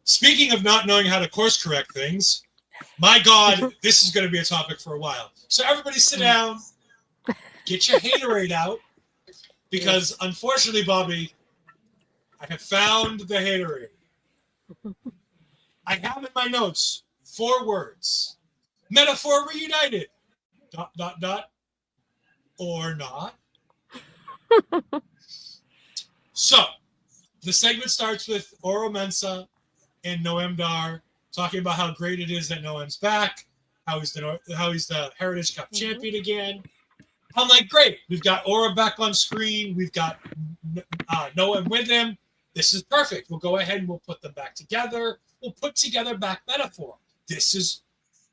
Speaking of not knowing how to course correct things, my God, this is going to be a topic for a while. So everybody sit down, get your haterade out, because unfortunately, Bobby, I have found the haterade. I have in my notes 4 words. Metaphor reunited. ... Or not. So, the segment starts with Oro Mensah and Noam Dar talking about how great it is that Noam's back, how he's the Heritage Cup champion again. I'm like, great. We've got Aura back on screen. We've got Noam with him. This is perfect. We'll go ahead and we'll put them back together. We'll put together back Metaphor. This is,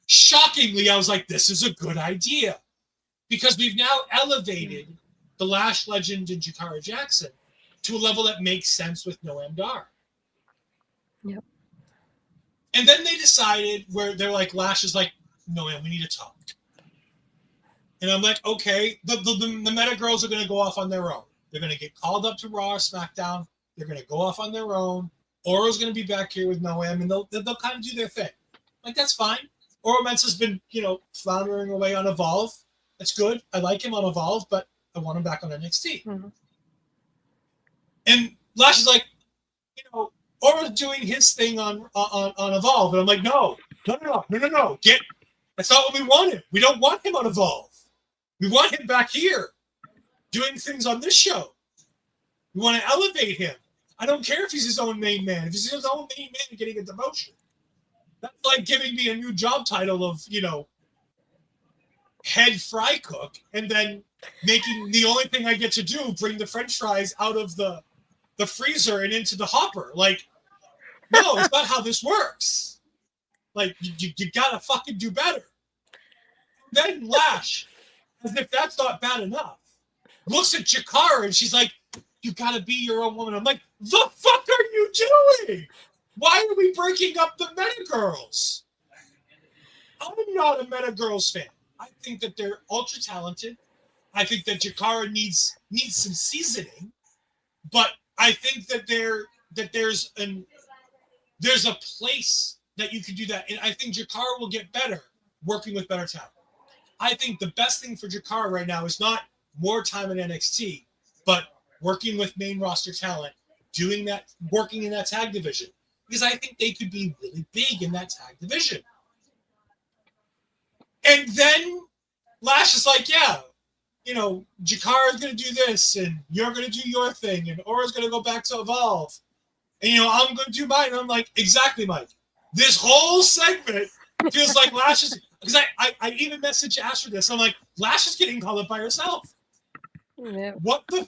shockingly, I was like, this is a good idea. Because we've now elevated the Lash legend and Jakara Jackson to a level that makes sense with Noam Dar. Yep. And then they decided where they're like, Lash is like, Noam, we need to talk. And I'm like, okay, the Meta Girls are going to go off on their own. They're going to get called up to Raw or SmackDown. They're going to go off on their own. Aura's going to be back here with Noam, and they'll kind of do their thing. Like, that's fine. Aura Mensa's been, floundering away on Evolve. That's good. I like him on Evolve, but I want him back on NXT. Mm-hmm. And Lash is like, Aura's doing his thing on Evolve. And I'm like, no. That's not what we wanted. We don't want him on Evolve. We want him back here doing things on this show. We want to elevate him. I don't care if he's his own main man. If he's his own main man getting a demotion. That's like giving me a new job title of, head fry cook, and then making the only thing I get to do, bring the French fries out of the freezer and into the hopper. Like, no, it's not how this works. Like, you gotta fucking do better. Then Lash, as if that's not bad enough, looks at Jakara and she's like, you gotta be your own woman. I'm like, the fuck are you doing? Why are we breaking up the Meta Girls? I'm not a Meta Girls fan. I think that they're ultra talented. I think that Jakara needs some seasoning, but I think that there's a place that you can do that, and I think Jakara will get better working with better talent. I think the best thing for Jakara right now is not more time in NXT, but working with main roster talent, doing that, working in that tag division, because I think they could be really big in that tag division. And then Lash is like, yeah, Jakara's going to do this, and you're going to do your thing, and Aura's going to go back to Evolve. And, I'm going to do mine. And I'm like, exactly, Mike. This whole segment feels like Lash is, because I even messaged Asher this. I'm like, Lash is getting called up by herself. Yeah. What the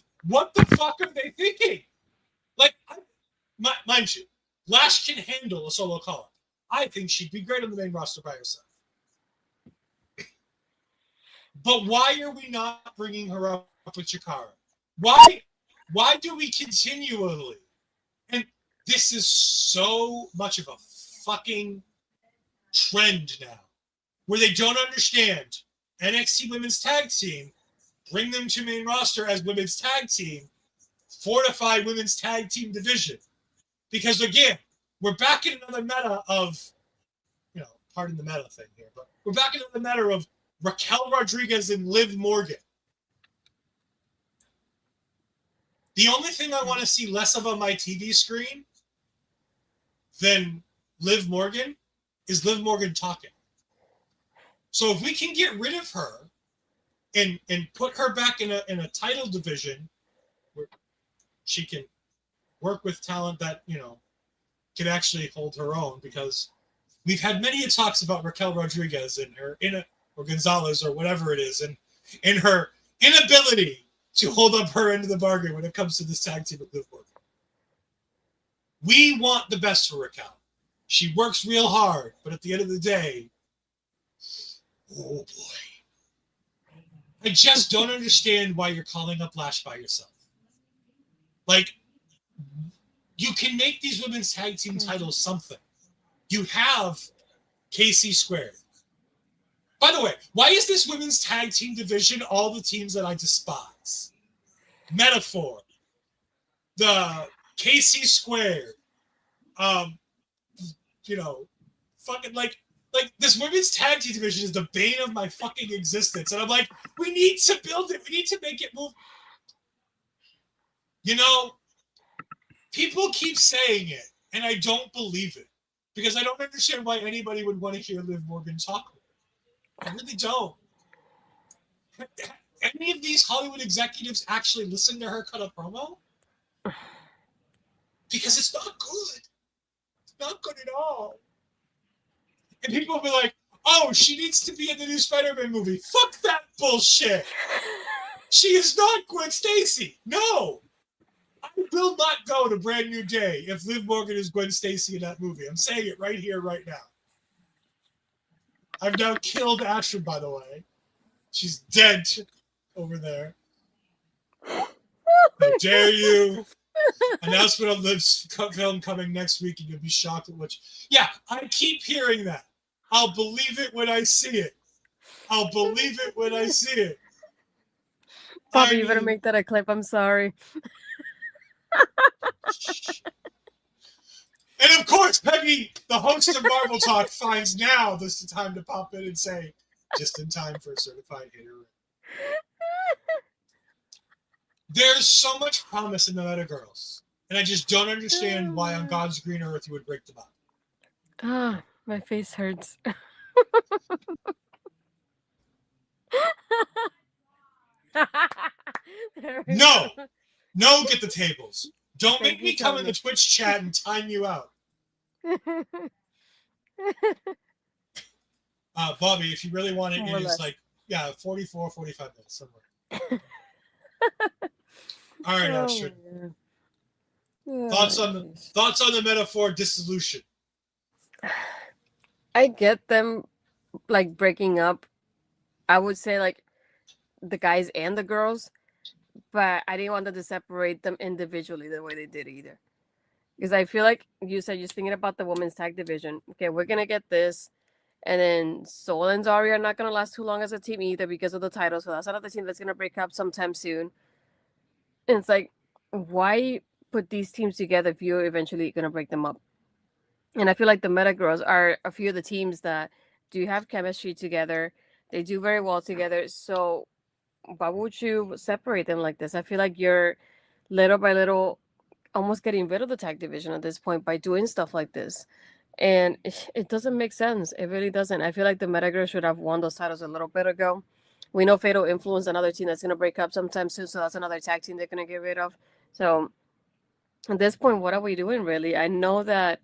fuck are they thinking? Like, mind you, Lash can handle a solo call-up. I think she'd be great on the main roster by herself. But why are we not bringing her up with Jakara? Why do we continually? And this is so much of a fucking trend now, where they don't understand NXT Women's Tag Team, bring them to main roster as Women's Tag Team, fortify Women's Tag Team division. Because again, we're back in another meta of, pardon the meta thing here, but we're back in another meta of Raquel Rodriguez and Liv Morgan. The only thing I want to see less of on my TV screen than Liv Morgan is Liv Morgan talking. So if we can get rid of her and put her back in a title division where she can work with talent that, can actually hold her own, because we've had many talks about Raquel Rodriguez and her or Gonzalez or whatever it is, and in her inability to hold up her end of the bargain when it comes to this tag team with Liv Morgan. We want the best for Raquel. She works real hard, but at the end of the day, oh boy. I just don't understand why you're calling up Lash by yourself. Like, you can make these women's tag team titles something. You have KC Squared. By the way, why is this women's tag team division all the teams that I despise? Metaphor, the KC Squared, fucking like this women's tag team division is the bane of my fucking existence. And I'm like, we need to build it. We need to make it move. People keep saying it, and I don't believe it, because I don't understand why anybody would want to hear Liv Morgan talk. I really don't. Any of these Hollywood executives actually listen to her cut a promo? Because it's not good. It's not good at all. And people will be like, oh, she needs to be in the new Spider-Man movie. Fuck that bullshit. She is not Gwen Stacy. No. I will not go to Brand New Day if Liv Morgan is Gwen Stacy in that movie. I'm saying it right here, right now. I've now killed Ashton, by the way. She's dead over there. How dare you? Announcement of Liv's film coming next week, and you'll be shocked at which. Yeah, I keep hearing that. I'll believe it when I see it. I'll believe it when I see it. Bobby, you better make that a clip. I'm sorry. And of course, Peggy, the host of Marvel Talk, finds now this is the time to pop in and say, just in time for a certified hater. There's so much promise in the Meta Girls, and I just don't understand why on God's green earth you would break them up. Ah, my face hurts. No, get the tables. Don't make me come in the Twitch chat and time you out. Bobby, if you really want it, it is like, 44, 45 minutes somewhere. All right, Ashton. Thoughts on the metaphor dissolution? I get them like breaking up. I would say like the guys and the girls, but I didn't want them to separate them individually the way they did either. Because I feel like you said you're thinking about the women's tag division. Okay, we're gonna get this, and then Soul and Zaria are not gonna last too long as a team either because of the title. So that's another team that's gonna break up sometime soon. And it's like, why put these teams together if you're eventually gonna break them up? And I feel like the Meta Girls are a few of the teams that do have chemistry together. They do very well together. So why would you separate them like this? I feel like you're little by little almost getting rid of the tag division at this point by doing stuff like this. And it doesn't make sense. It really doesn't. I feel like the Meta Girls should have won those titles a little bit ago. We know Fatal Influence, another team that's going to break up sometime soon. So that's another tag team they're going to get rid of. So at this point, what are we doing really? I know that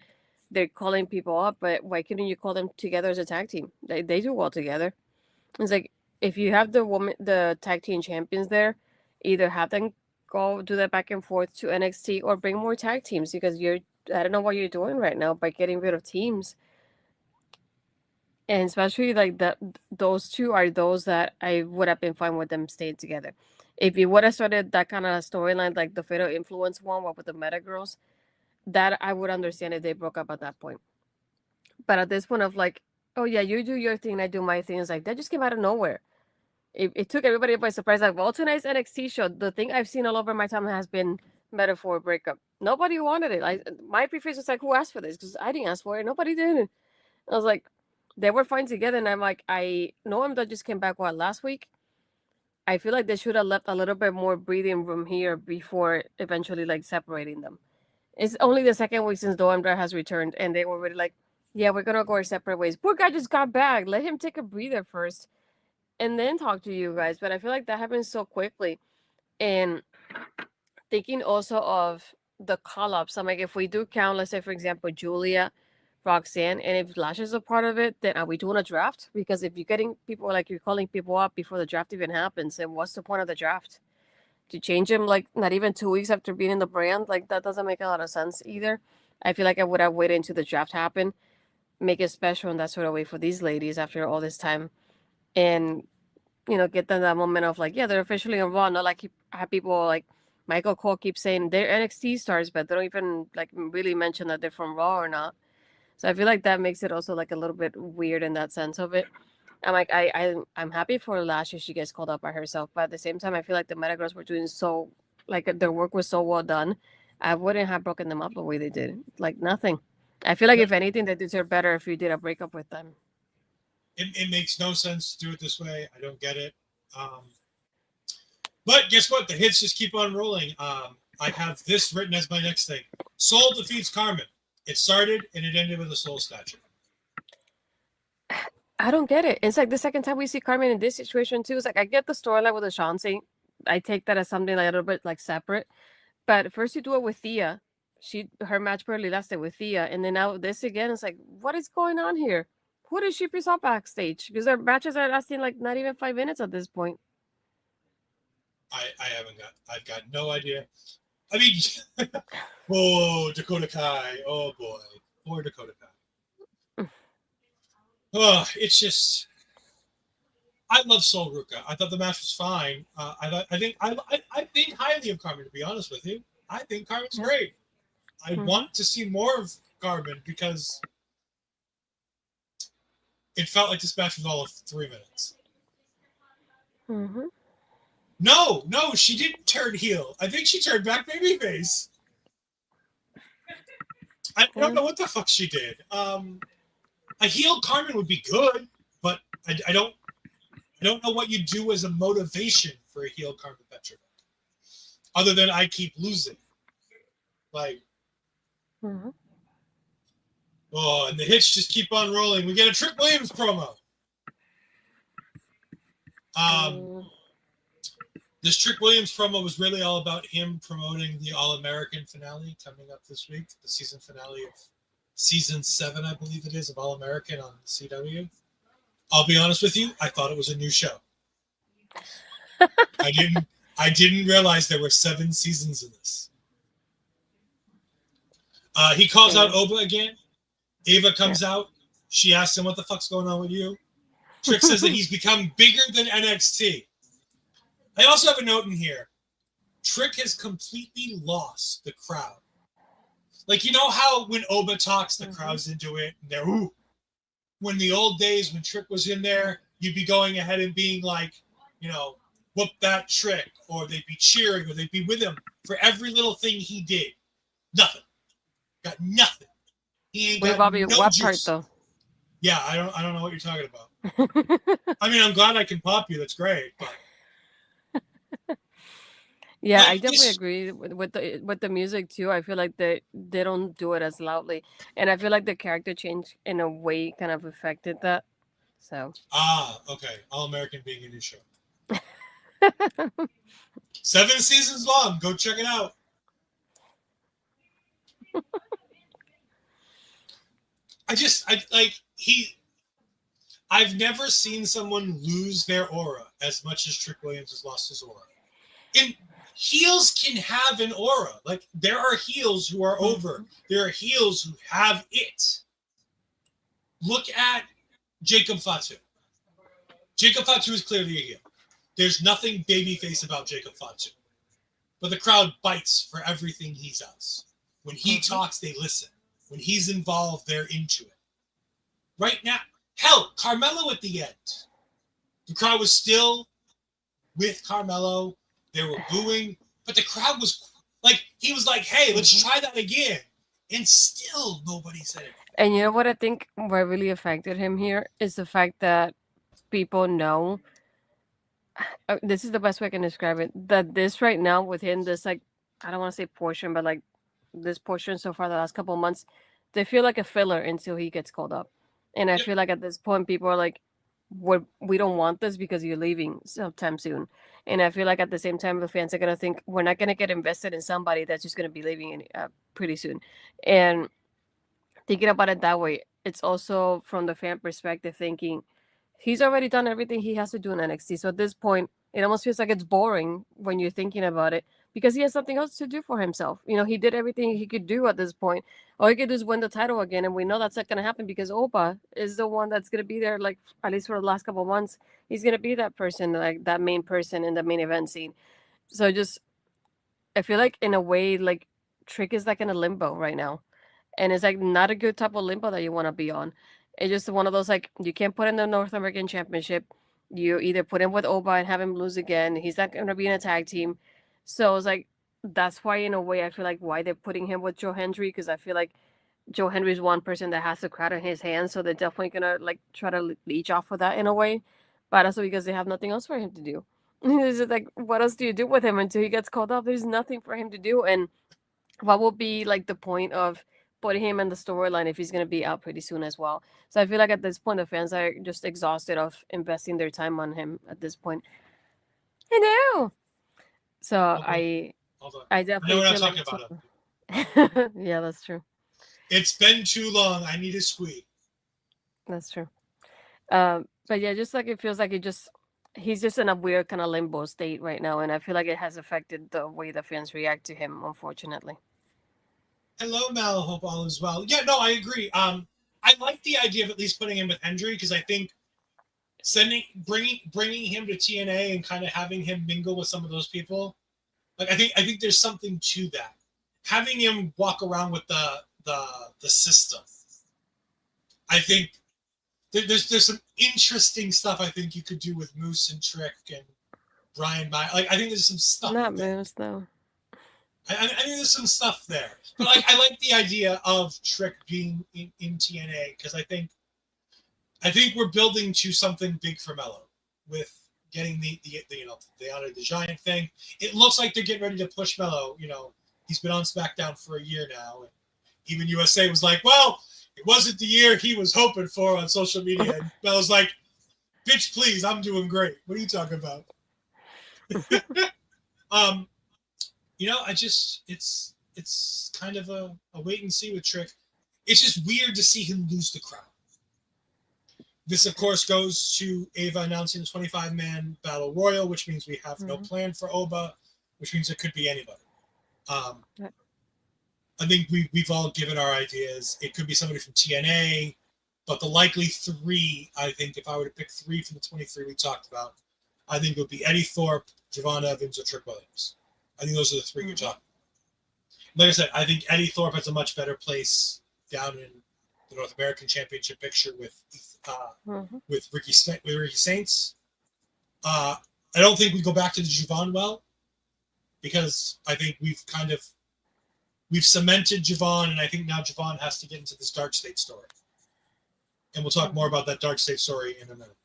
they're calling people up, but why couldn't you call them together as a tag team? They do well together. It's like, if you have the tag team champions there, either have them go do that back and forth to NXT or bring more tag teams, because I don't know what you're doing right now by getting rid of teams. And especially like those two are those that I would have been fine with them staying together. If you would have started that kind of storyline, like the Fatal Influence one with the Meta Girls, that I would understand if they broke up at that point. But at this point of like, oh yeah, you do your thing, I do my thing, it's like that just came out of nowhere. It took everybody by surprise. Like, well, tonight's NXT show, the thing I've seen all over my time has been metaphor breakup. Nobody wanted it. My preface was like, who asked for this? Because I didn't ask for it. Nobody did. I was like, they were fine together, and I'm like, I know him that just came back last week. I feel like they should have left a little bit more breathing room here before eventually like separating them. It's only the second week since Doemdra has returned, and they were really like, yeah, we're gonna go our separate ways. Poor guy just got back. Let him take a breather first, and then talk to you guys. But I feel like that happens so quickly. And thinking also of the call-ups, I'm like, if we do count, let's say for example, Giulia, Roxanne, and if Lash is a part of it, then are we doing a draft? Because if you're getting people, like you're calling people up before the draft even happens, then what's the point of the draft? To change him like not even 2 weeks after being in the brand, like that doesn't make a lot of sense either. I feel like I would have waited until the draft happened, make it special in that sort of way for these ladies after all this time, and get them that moment of like, yeah, they're officially on Raw. Not like I have people like Michael Cole keep saying they're NXT stars, but they don't even like really mention that they're from Raw or not. So I feel like that makes it also like a little bit weird in that sense of it. I'm like, I'm happy for Lashley she gets called up by herself, but at the same time, I feel like the Meta Girls were doing so, like their work was so well done. I wouldn't have broken them up the way they did. Like nothing. I feel like if anything, they deserve better if you did a breakup with them. It makes no sense to do it this way. I don't get it. But guess what? The hits just keep on rolling. I have this written as my next thing. Soul defeats Karmen. It started and it ended with a Soul statue. I don't get it. It's like the second time we see Karmen in this situation too. It's like I get the storyline with Ashante. I take that as something like a little bit like separate. But first you do it with Thea. Her match barely lasted with Thea, and then now this again. It's like, what is going on here? Who did she piss off backstage? Because their matches are lasting like not even 5 minutes at this point. I've got no idea. I mean, oh, Dakota Kai. Oh boy, poor Dakota Kai. Oh, it's just. I love Sol Ruca. I thought the match was fine. I think highly of Karmen. To be honest with you, I think Karmen's great. I want to see more of Karmen because it felt like this match was all of 3 minutes. Mm-hmm. No, she didn't turn heel. I think she turned back babyface. I don't know what the fuck she did. A heel Karmen would be good, but I don't know what you do as a motivation for a heel Karmen Petrovic. Other than I keep losing. Like, oh, and the hits just keep on rolling. We get a Trick Williams promo. This Trick Williams promo was really all about him promoting the All-American finale coming up this week, the season finale of season 7, I believe it is, of All-American on CW. I'll be honest with you, I thought it was a new show. I didn't realize there were 7 seasons of this. He calls out Oba again. Ava comes out. She asks him, what the fuck's going on with you? Trick says that he's become bigger than NXT. I also have a note in here. Trick has completely lost the crowd. Like, you know how when Oba talks, the crowd's into it, and they're, ooh. When the old days, when Trick was in there, you'd be going ahead and being like, you know, whoop that Trick, or they'd be cheering, or they'd be with him for every little thing he did. Nothing. Got nothing. He ain't got Bobby, no what juice. part though? Yeah, I don't know what you're talking about. I mean, I'm glad I can pop you. That's great, but. Yeah, I definitely agree with the music too. I feel like they don't do it as loudly, and I feel like the character change in a way kind of affected that. So. Okay. All American being a new show. 7 seasons long. Go check it out. I've never seen someone lose their aura as much as Trick Williams has lost his aura. And heels can have an aura. Like, there are heels who are over. There are heels who have it. Look at Jacob Fatu. Jacob Fatu is clearly a heel. There's nothing babyface about Jacob Fatu. But the crowd bites for everything he does. When he talks, they listen. When he's involved, they're into it. Right now, hell, Carmelo at the end. The crowd was still with Carmelo. They were booing, but the crowd was like, he was like, hey, let's try that again. And still nobody said it. And you know what I think what really affected him here is the fact that people know, this is the best way I can describe it, that this right now with him, this like, I don't want to say portion, but like this portion so far the last couple of months, they feel like a filler until he gets called up. And I feel like at this point, people are like, we don't want this because you're leaving sometime soon. And I feel like at the same time, the fans are going to think we're not going to get invested in somebody that's just going to be leaving pretty soon. And thinking about it that way, it's also from the fan perspective thinking he's already done everything he has to do in NXT. So at this point, it almost feels like it's boring when you're thinking about it because he has something else to do for himself. You know, he did everything he could do at this point. All he could do is win the title again, and we know that's not going to happen because Opa is the one that's going to be there, like, at least for the last couple of months. He's going to be that person, like, that main person in the main event scene. So just, I feel like, in a way, like, Trick is, like, in a limbo right now. And it's, like, not a good type of limbo that you want to be on. It's just one of those, like, you can't put in the North American Championship. You either put him with Oba and have him lose again. He's not going to be in a tag team. So it's like, that's why, in a way, I feel like why they're putting him with Joe Hendry, because I feel like Joe Hendry's one person that has the crowd in his hands. So they're definitely going to, like, try to leech off of that in a way. But also because they have nothing else for him to do. It's just like, what else do you do with him until he gets called up? There's nothing for him to do. And what will be, like, the point of putting him in the storyline if he's going to be out pretty soon as well? So I feel like at this point, the fans are just exhausted of investing their time on him at this point. I know. So I definitely we're not feel talking like about him. yeah, that's true. It's been too long. I need a squeak. That's true. But yeah, just like it feels like it just he's just in a weird kind of limbo state right now, and I feel like it has affected the way the fans react to him, unfortunately. Hello, Mal. Hope all is well. Yeah, no, I agree. I like the idea of at least putting him with Hendry because I think bringing him to TNA and kind of having him mingle with some of those people, like I think there's something to that. Having him walk around with the system, I think there's some interesting stuff I think you could do with Moose and Trick and Brian. Like I think there's some stuff. Not Moose though. I think there's some stuff there, but like I like the idea of Trick being in TNA because I think we're building to something big for Mello with getting the Honor the Giant thing. It looks like they're getting ready to push Mello. He's been on SmackDown for a year now, and even USA was like, well, it wasn't the year he was hoping for on social media. And Mello's like, bitch, please, I'm doing great. What are you talking about? It's kind of a wait and see with Trick. It's just weird to see him lose the crown. This, of course, goes to Ava announcing the 25-man Battle Royal, which means we have no plan for Oba, which means it could be anybody. I think we've all given our ideas. It could be somebody from TNA, but the likely three, I think, if I were to pick three from the 23 we talked about, I think it would be Eddie Thorpe, Javon Evans, or Trick Williams. I think those are the three you're talking about. Like I said, I think Eddie Thorpe has a much better place down in the North American Championship picture with Ricky Saints. I don't think we go back to the Javon well because I think we've cemented Javon, and I think now Javon has to get into this Dark State story. And we'll talk more about that Dark State story in a minute.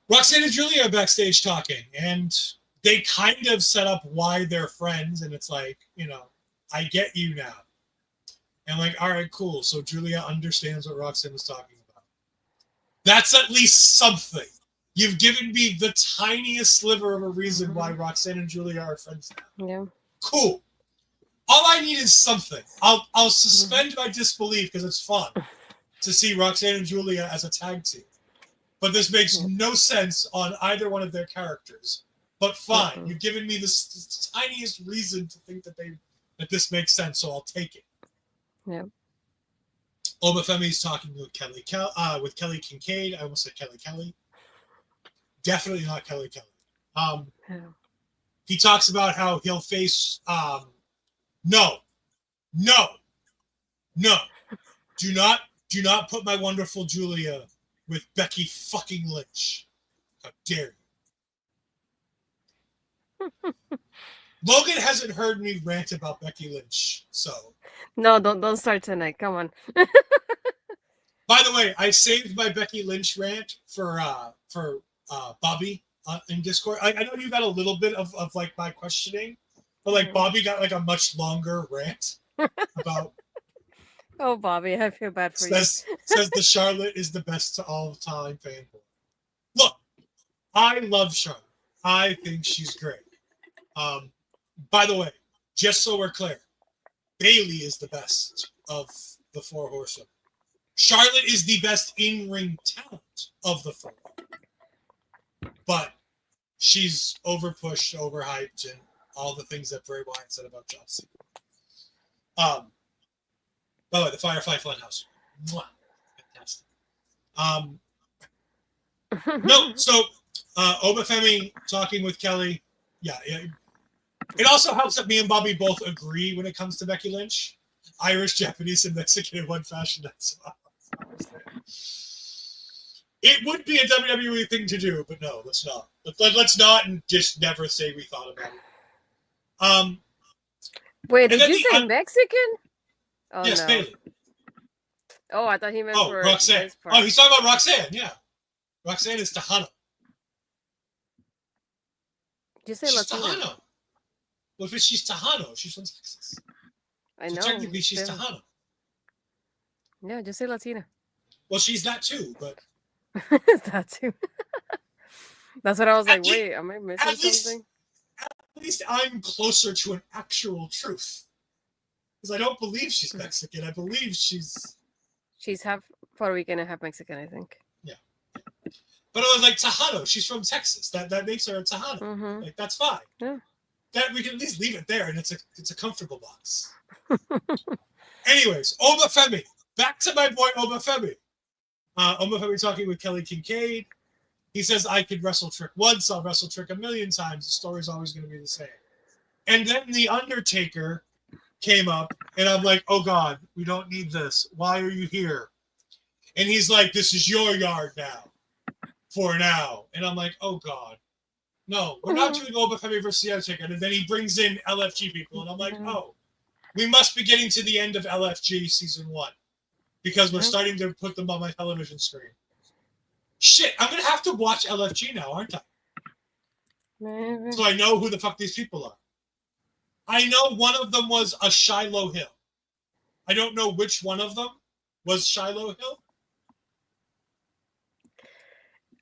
Roxanne and Giulia are backstage talking, and they kind of set up why they're friends, and it's like, I get you now. And like, all right, cool. So Giulia understands what Roxanne was talking about. That's at least something. You've given me the tiniest sliver of a reason why Roxanne and Giulia are friends now. Yeah. Cool. All I need is something. I'll suspend my disbelief because it's fun to see Roxanne and Giulia as a tag team. But this makes no sense on either one of their characters. But fine, you've given me the tiniest reason to think that this makes sense, so I'll take it. Yeah. Obafemi's talking with Kelly Kincaid. I almost said Kelly. Definitely not Kelly. He talks about how he'll face no. Do not put my wonderful Giulia with Becky fucking Lynch. How dare you? Logan hasn't heard me rant about Becky Lynch, so no, don't start tonight. Come on. By the way, I saved my Becky Lynch rant for Bobby in Discord. I know you got a little bit of like my questioning, but like Bobby got like a much longer rant about. Oh, Bobby, I feel bad for you. Says the Charlotte is the best to all time fanboy. Look, I love Charlotte. I think she's great. By the way, just so we're clear, Bayley is the best of the four horsemen. Charlotte is the best in-ring talent of the four. But she's overpushed, overhyped, and all the things that Bray Wyatt said about John Cena. By the way, the Firefly Funhouse. Mwah. Fantastic. No, so Obafemi talking with Kelly. Yeah. It also helps that me and Bobby both agree when it comes to Becky Lynch. Irish, Japanese, and Mexican in one fashion. It would be a WWE thing to do, but no, let's not. Let's not and just never say we thought about it. Wait, did you say Mexican? Oh, yes, no. Bayley. Oh, I thought he meant for Roxanne. Oh, he's talking about Roxanne, yeah. Roxanne is Tejano. Did you say she's Latina? Tejano. Well, if she's Tejano, she's from Texas. I know. So technically, she's Tejano. Yeah, just say Latina. Well, she's that too, but... that too. That's what I was like, wait, am I missing something? At least I'm closer to an actual truth. Because I don't believe she's Mexican. I believe she's half Puerto Rican and half Mexican, I think. Yeah. But I was like, Tejano, she's from Texas. That makes her a Tejano. Mm-hmm. Like, that's fine. Yeah. That we can at least leave it there, and it's a comfortable box. Anyways, Obafemi. Back to my boy Obafemi. Obafemi talking with Kelly Kincaid. He says, I could wrestle Trick once, I'll wrestle Trick a million times. The story's always going to be the same. And then The Undertaker came up, and I'm like, oh, God, we don't need this. Why are you here? And he's like, this is your yard now. For now. And I'm like, oh, God. No, we're not doing Obafemi versus The Undertaker. And then he brings in LFG people, and I'm like, oh, we must be getting to the end of LFG season 1 because we're starting to put them on my television screen. Shit, I'm going to have to watch LFG now, aren't I? Maybe. So I know who the fuck these people are. I know one of them was a Shiloh Hill. I don't know which one of them was Shiloh Hill.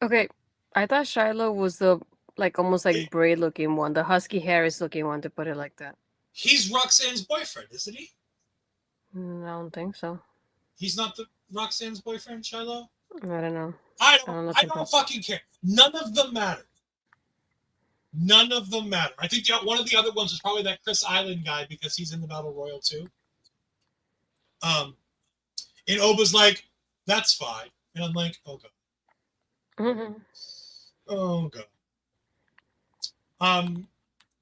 Okay, I thought Shiloh was the almost like braid looking one, the Husky Harris looking one, to put it like that. He's Roxanne's boyfriend, isn't he? I don't think so. He's not the Roxanne's boyfriend, Shiloh? I don't know. I don't fucking care. None of them matter. None of them matter. I think one of the other ones was probably that Chris Island guy because he's in the Battle Royal too. And Oba's like, that's fine. And I'm like, oh, God. Mm-hmm. Oh, God.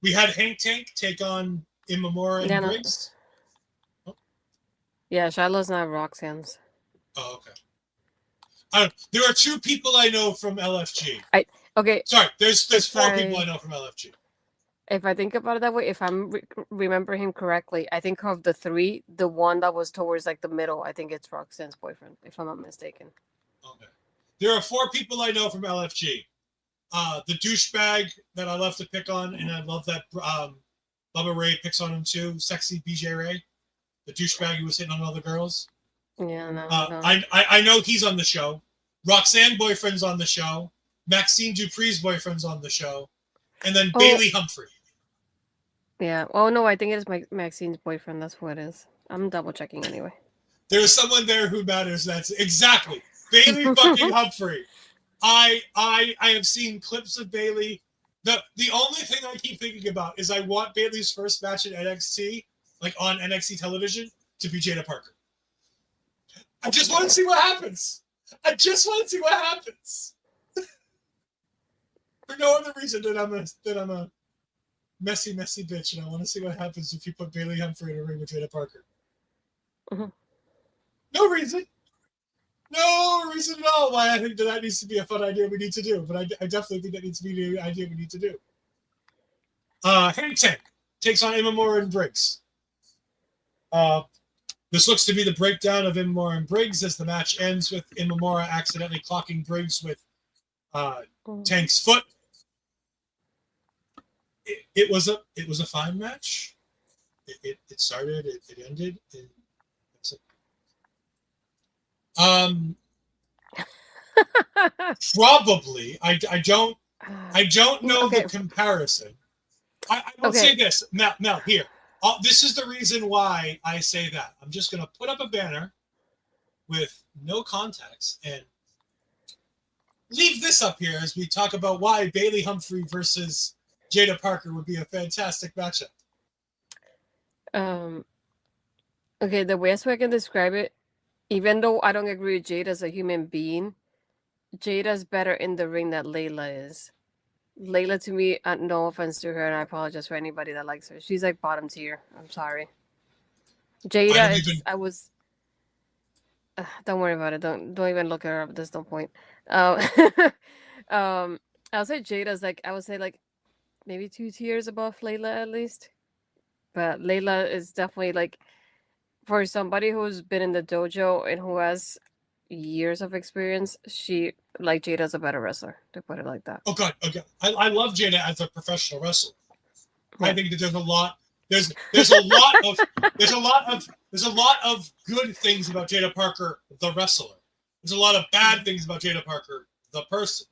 We had Hank Tank take on Inamura and Briggs. No. Yeah, Shiloh's not Roxanne's. Oh, okay. There are 2 people I know from LFG. Okay. Sorry, there's 4 people I know from LFG. If I think about it that way, if I'm remember him correctly, I think of the 3, the one that was towards the middle, I think it's Roxanne's boyfriend, if I'm not mistaken. Okay. There are 4 people I know from LFG. The douchebag that I love to pick on, and I love that Bubba Ray picks on him too. Sexy BJ Ray, the douchebag who was hitting on all the girls. Yeah, no. I know he's on the show. Roxanne boyfriend's on the show. Maxine Dupree's boyfriend's on the show, and then Bailey Humphrey. Yeah. Oh no, I think it is Maxine's boyfriend. That's who it is. I'm double checking anyway. There's someone there who matters. That's exactly Bailey fucking Humphrey. I have seen clips of Bailey. The only thing I keep thinking about is I want Bailey's first match in NXT, on NXT television, to be Jada Parker. I just want to see what happens. For no other reason than I'm a messy bitch, and I want to see what happens if you put Bailey Humphrey in a ring with Jada Parker. Mm-hmm. No reason at all why I think that needs to be a fun idea we need to do, but I definitely think that needs to be the idea we need to do. Hank Tank takes on Inamura and Briggs. This looks to be the breakdown of Inamura and Briggs as the match ends with Inamura accidentally clocking Briggs with Tank's foot. It was a fine match. It started, it ended. Probably. I don't know the comparison. I will say this, Mel, here. This is the reason why I say that. I'm just going to put up a banner with no context and leave this up here as we talk about why Bailey Humphrey versus Jada Parker would be a fantastic matchup. Okay, the best way I can describe it, even though I don't agree with Jada as a human being, Jada's better in the ring than Layla is. Layla, to me, no offense to her, and I apologize for anybody that likes her. She's bottom tier. I'm sorry. Jada, don't worry about it. Don't even look her up. There's no point. I'll say Jada's I would say maybe 2 tiers above Layla at least. But Layla is definitely for somebody who's been in the dojo and who has years of experience, she Jada's a better wrestler, to put it like that. Oh God, okay. I love Jada as a professional wrestler. Yeah. I think that there's a lot of good things about Jada Parker, the wrestler. There's a lot of bad things about Jada Parker, the person,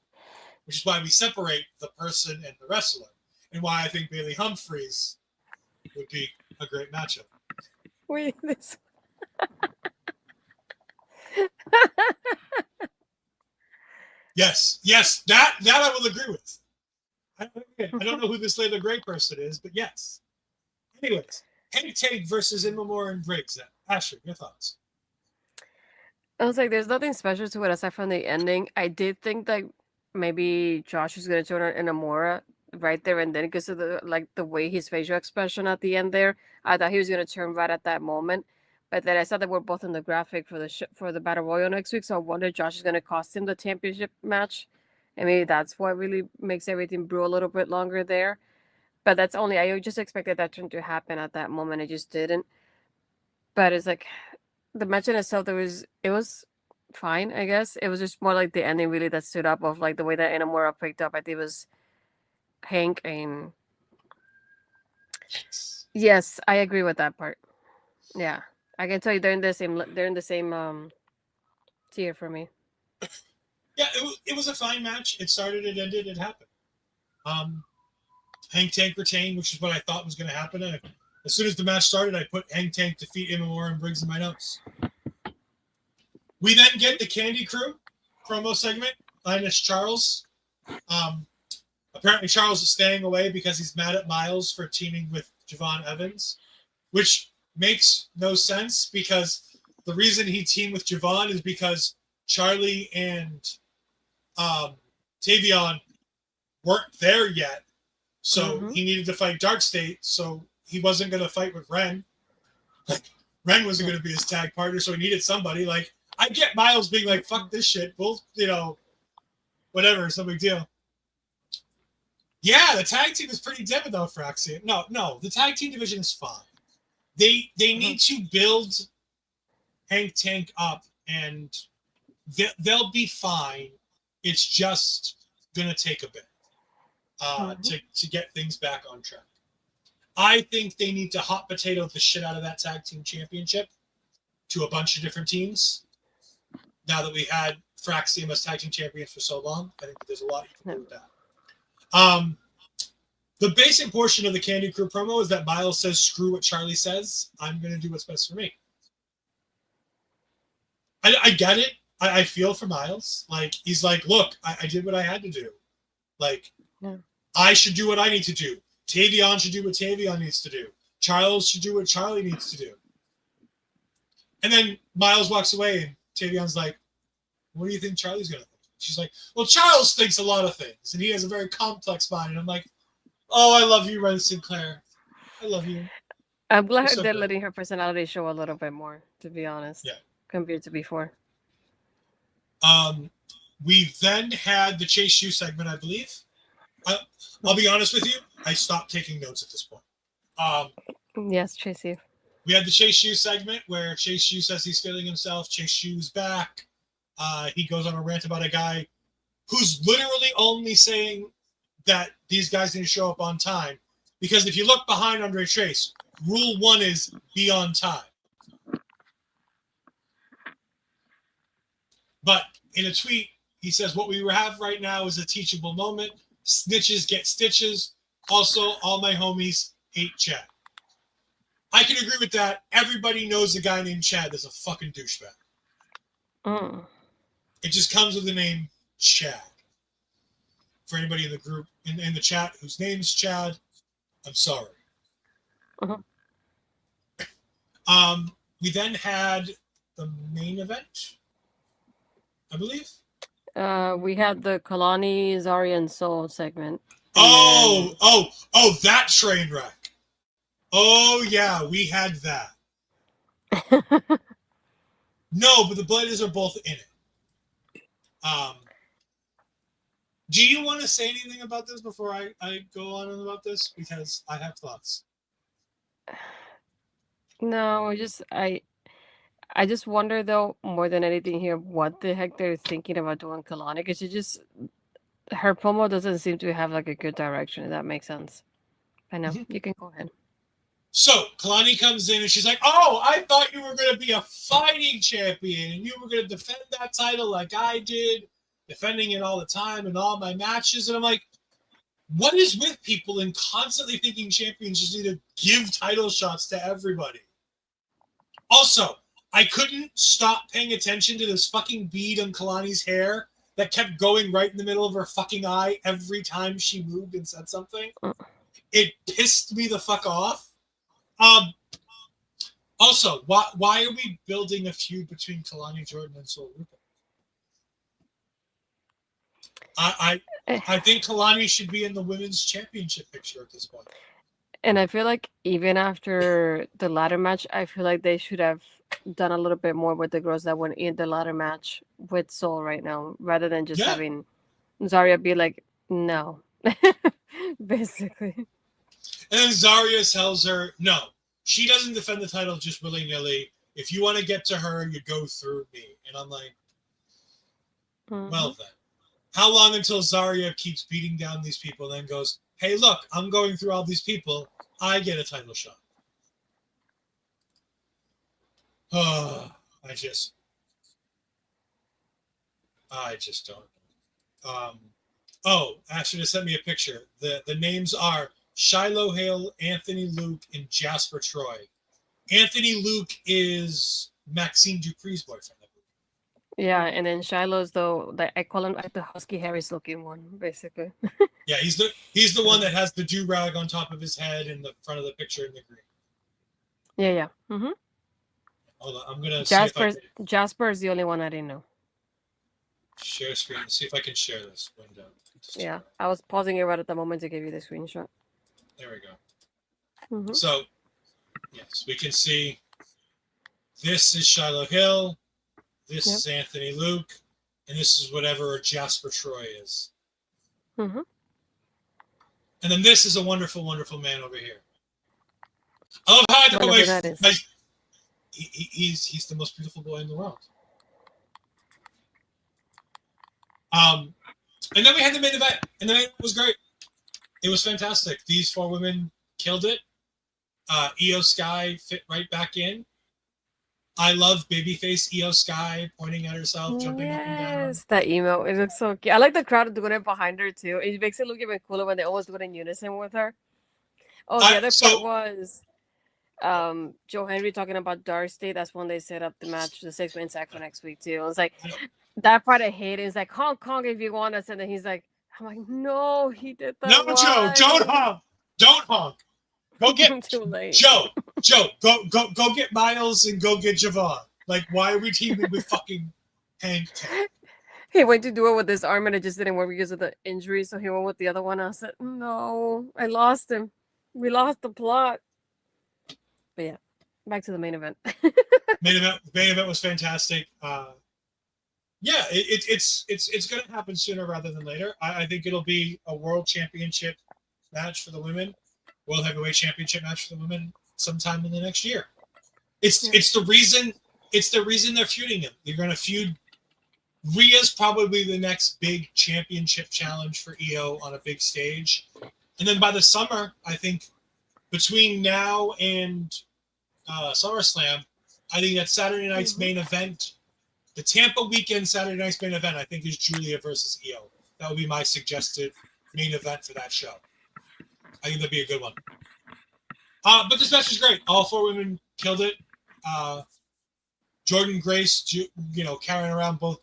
which is why we separate the person and the wrestler, and why I think Bailey Humphries would be a great matchup. Wait, this. Yes, that I will agree with. I don't know who this Layla Gray person is, but yes. Anyways, Hendry versus Inamura and Briggs. Ashley, your thoughts? I was like, there's nothing special to it aside from the ending. I did think that maybe Josh was gonna turn on Inamura right there and then because of the way his facial expression at the end there. I thought he was gonna turn right at that moment. But then I saw that we're both in the graphic for for the Battle Royal next week, so I wonder Josh is gonna cost him the championship match. And maybe that's what really makes everything brew a little bit longer there. But that's only I just expected that to happen at that moment. It just didn't. But it's like the match in itself, it was fine, I guess. It was just more like the ending really that stood up of like the way that Inamura picked up. I think it was Hank and yes, I agree with that part. Yeah, I can tell you they're in the same tier for me. Yeah, it was a fine match. It started, it ended, it happened. Hank Tank retained, which is what I thought was going to happen. As soon as the match started, I put Hank Tank defeat Inamura and Briggs in my notes. We then get the Candy Crew promo segment, minus Charles. Apparently, Charles is staying away because he's mad at Miles for teaming with Javon Evans, which makes no sense because the reason he teamed with Javon is because Charlie and Tavion weren't there yet, so he needed to fight Dark State, so he wasn't going to fight with Ren. Like, Ren wasn't going to be his tag partner, so he needed somebody. Like, I get Miles being like, fuck this shit, both, whatever, it's no big deal. Yeah, the tag team is pretty dim though for Axiom. No, the tag team division is fine. They need to build Hank Tank up, and they'll be fine. It's just gonna take a bit to get things back on track. I think they need to hot potato the shit out of that tag team championship to a bunch of different teams. Now that we had Fraxium as tag team champions for so long, I think there's a lot you can do with that. The basic portion of the Candy Crew promo is that Miles says, screw what Charlie says. I'm going to do what's best for me. I get it. I feel for Miles. Like, he's like, look, I did what I had to do. Like, I should do what I need to do. Tavion should do what Tavion needs to do. Charles should do what Charlie needs to do. And then Miles walks away, and Tavion's like, what do you think Charlie's going to think? She's like, well, Charles thinks a lot of things, and he has a very complex mind. And I'm like, oh, I love you, Ren Sinclair. I love you. I'm glad they're letting her personality show a little bit more, to be honest. Yeah. Compared to before. We then had the Chase U segment, I believe. I'll be honest with you, I stopped taking notes at this point. Yes, Chase U. We had the Chase U segment where Chase U says he's feeling himself. Chase U's back. He goes on a rant about a guy who's literally only saying that these guys need to show up on time. Because if you look behind Andre Chase, rule 1 is be on time. But in a tweet, he says, what we have right now is a teachable moment. Snitches get stitches. Also, all my homies hate Chad. I can agree with that. Everybody knows a guy named Chad is a fucking douchebag. It just comes with the name Chad. For anybody in the group, in the chat, whose name is Chad, I'm sorry. We then had the main event, I believe. We had the Kalani, Zaria, and Soul segment. Oh, that train wreck. Oh, yeah, we had that. No, but the Bladers are both in it. Do you want to say anything about this before I go on about this? Because I have thoughts. No, I just wonder though, more than anything here, what the heck they're thinking about doing Kalani, because her promo doesn't seem to have like a good direction, if that makes sense. I know. You can go ahead. So Kalani comes in and she's like, oh, I thought you were going to be a fighting champion and you were going to defend that title like I did, defending it all the time in all my matches. And I'm like, what is with people and constantly thinking champions just need to give title shots to everybody? Also, I couldn't stop paying attention to this fucking bead on Kalani's hair that kept going right in the middle of her fucking eye every time she moved and said something. It pissed me the fuck off. Also, why are we building a feud between Kalani Jordynne and Sol Ruca? I think Kalani should be in the women's championship picture at this point. And I feel like even after the ladder match, I feel like they should have done a little bit more with the girls that went in the ladder match with Soul right now, rather than just having Zaria be like, no, basically. And then Zaria tells her, no, she doesn't defend the title just willy-nilly. If you want to get to her, you go through me. And I'm like, well then. How long until Zaria keeps beating down these people and then goes, hey, look, I'm going through all these people. I get a title shot. Oh, I just don't. Ashley just sent me a picture. The names are Shiloh Hale, Anthony Luke, and Jasper Troy. Anthony Luke is Maxine Dupree's boyfriend. Yeah, and then Shiloh's I call him like the Husky Harris looking one, basically. Yeah, he's the one that has the do-rag on top of his head in the front of the picture in the green. Yeah. Mm-hmm. Hold on, I'm gonna Jasper is the only one I didn't know. Share screen. See if I can share this window. Yeah, I was pausing it right at the moment to give you the screenshot. There we go. Mm-hmm. So, yes, we can see this is Shiloh Hill, this is Anthony Luke, and this is whatever Jasper Troy is. Mm-hmm. And then this is a wonderful, wonderful man over here. I love how he's the most beautiful boy in the world. And then we had the main event, and the main event was great. It was fantastic. These four women killed it. Io Sky fit right back in. I love babyface Io Sky pointing at herself, jumping up and down. Yes, that emo. It looks so cute. I like the crowd doing it behind her too. It makes it look even cooler when they always do it in unison with her. Oh, the other part was Joe Hendry talking about Dark State. That's when they set up the match, the 6-man tag for next week too. It's like that part I hate. It's like Hong Kong if you want us, and then he's like, I'm like, no, he did that. No, Joe, don't honk. Don't honk. Go get too late. Joe, go get Miles and go get Javon. Like, why are we teaming with fucking Hank? He went to do it with his arm and it just didn't work because of the injury, so he went with the other one. I said, no, I lost him. We lost the plot. But yeah, back to the main event. main event was fantastic. Yeah, it's going to happen sooner rather than later. I think it'll be a world championship match for the women. World Heavyweight Championship match for the women sometime in the next year. It's the reason they're feuding him. They're going to feud. Rhea's probably the next big championship challenge for Io on a big stage, and then by the summer, I think between now and SummerSlam, I think that Saturday night's main event, the Tampa weekend Saturday night's main event, I think is Giulia versus Io. That would be my suggested main event for that show. I think that'd be a good one. But this match was great. All four women killed it. Jordynne Grace, carrying around both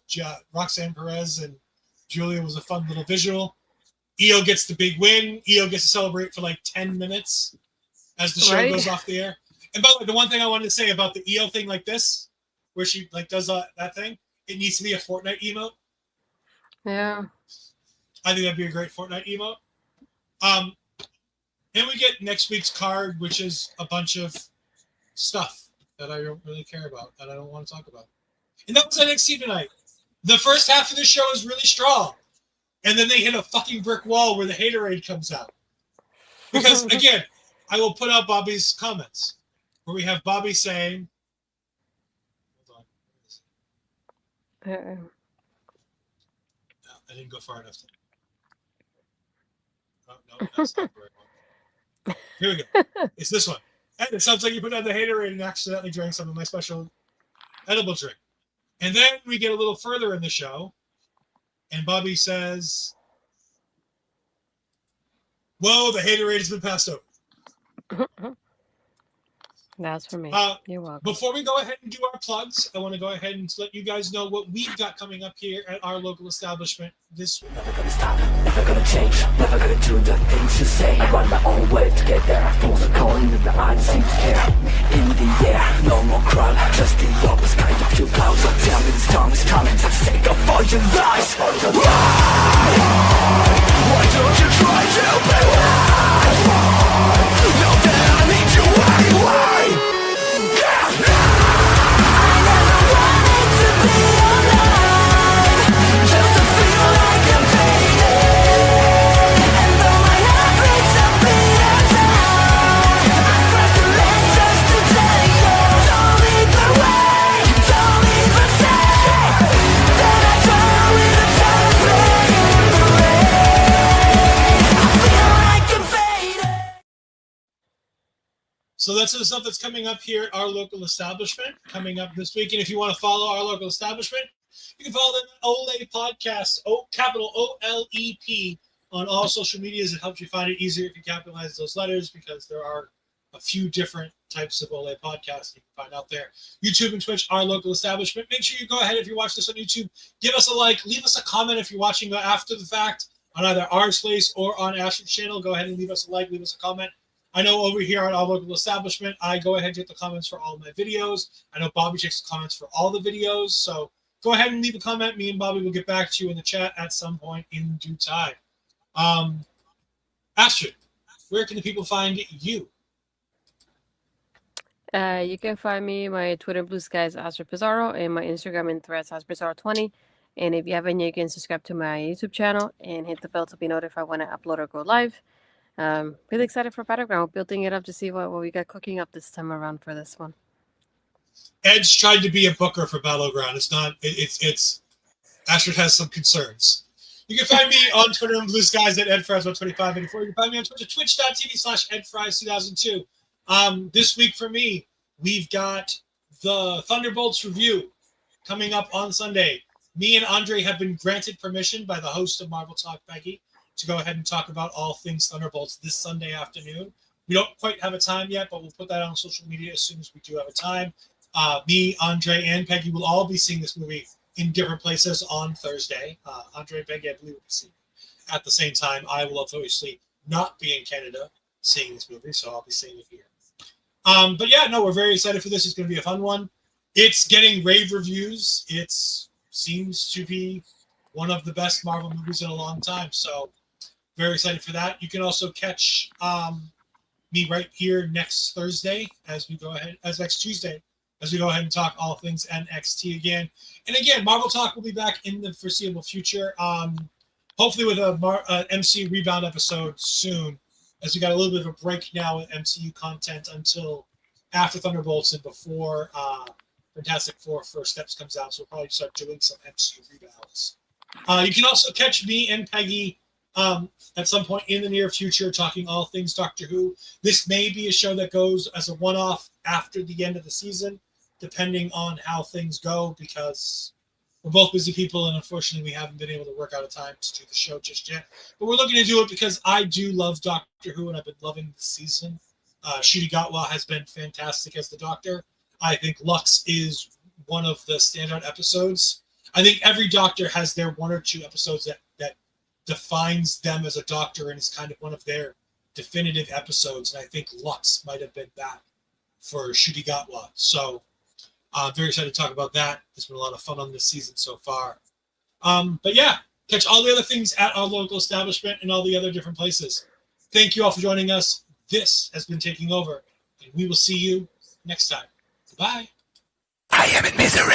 Roxanne Perez and Giulia was a fun little visual. Io gets the big win. Io gets to celebrate for like 10 minutes as the show goes off the air. And by the way, the one thing I wanted to say about the Io thing like this, where she like does that thing, it needs to be a Fortnite emote. Yeah. I think that'd be a great Fortnite emote. Then we get next week's card, which is a bunch of stuff that I don't really care about, that I don't want to talk about. And that was NXT tonight. The first half of the show is really strong. And then they hit a fucking brick wall where the haterade comes out. Because, again, I will put out Bobby's comments, where we have Bobby saying... Hold on. No, I didn't go far enough. No, that's not the right one. Here we go. It's this one. And it sounds like you put on the haterade and accidentally drank some of my special edible drink. And then we get a little further in the show, and Bobby says, whoa, the haterade has been passed over. That's for me. You're welcome. Before we go ahead and do our plugs, I want to go ahead and let you guys know what we've got coming up here at our local establishment this week. Never gonna stop, never gonna change, never gonna do the things you say. I run my own way to get there. Fools are calling and I don't seem to care. In the air, no more crowd, just the opposite kind of few clouds. So tell me this time is coming for the sake of all your lies. Why don't you try to be wise? Know that I need you anyway. So that's the stuff that's coming up here at our local establishment coming up this week. And if you want to follow our local establishment, you can follow the Ole Podcast, capital OLEP, on all social medias. It helps you find it easier if you capitalize those letters, because there are a few different types of Ole podcasts you can find out there. YouTube and Twitch, our local establishment. Make sure you go ahead, if you watch this on YouTube, give us a like, leave us a comment if you're watching after the fact on either our space or on Ash's channel. Go ahead and leave us a like, leave us a comment. I know over here at our local establishment, I go ahead and get the comments for all of my videos. I know Bobby checks the comments for all the videos. So go ahead and leave a comment. Me and Bobby will get back to you in the chat at some point in due time. Astrid, where can the people find you? You can find me, my Twitter Blue Skies Astrid Pizarro, and my Instagram and Threads AstridPizarro20. And if you haven't, you can subscribe to my YouTube channel and hit the bell to be notified when I upload or go live. Really excited for Battleground. Building it up to see what we got cooking up this time around for this one. Ed's tried to be a booker for Battleground. It's not. It's Astrid has some concerns. You can find me on Twitter and Blue Skies at EdFries12584. You can find me on Twitch at twitch.tv/EdFries2002. This week for me, we've got the Thunderbolts review coming up on Sunday. Me and Andre have been granted permission by the host of Marvel Talk, Peggy, to go ahead and talk about all things Thunderbolts this Sunday afternoon. We don't quite have a time yet, but we'll put that on social media as soon as we do have a time. Me, Andre, and Peggy will all be seeing this movie in different places on Thursday. Andre and Peggy, I believe, will be seeing it at the same time. I will obviously not be in Canada seeing this movie, so I'll be seeing it here. But yeah, no, we're very excited for this. It's going to be a fun one. It's getting rave reviews. It seems to be one of the best Marvel movies in a long time, so very excited for that. You can also catch me right here next Thursday next Tuesday, as we go ahead and talk all things NXT again. And again, Marvel Talk will be back in the foreseeable future. Hopefully with a MCU Rebound episode soon, as we got a little bit of a break now with MCU content until after Thunderbolts and before Fantastic Four First Steps comes out. So we'll probably start doing some MCU Rebounds. You can also catch me and Peggy at some point in the near future talking all things Doctor Who. This may be a show that goes as a one-off after the end of the season, depending on how things go, because we're both busy people and unfortunately we haven't been able to work out a time to do the show just yet. But we're looking to do it because I do love Doctor Who and I've been loving the season. Ncuti Gatwa has been fantastic as the Doctor. I think Lux is one of the standout episodes. I think every Doctor has their one or two episodes that defines them as a Doctor and is kind of one of their definitive episodes. And I think Lux might have been that for Ncuti Gatwa. So I'm very excited to talk about that. There's been a lot of fun on this season so far. But yeah, catch all the other things at our local establishment and all the other different places. Thank you all for joining us. This has been Taking Over, and we will see you next time. Goodbye. I am in misery.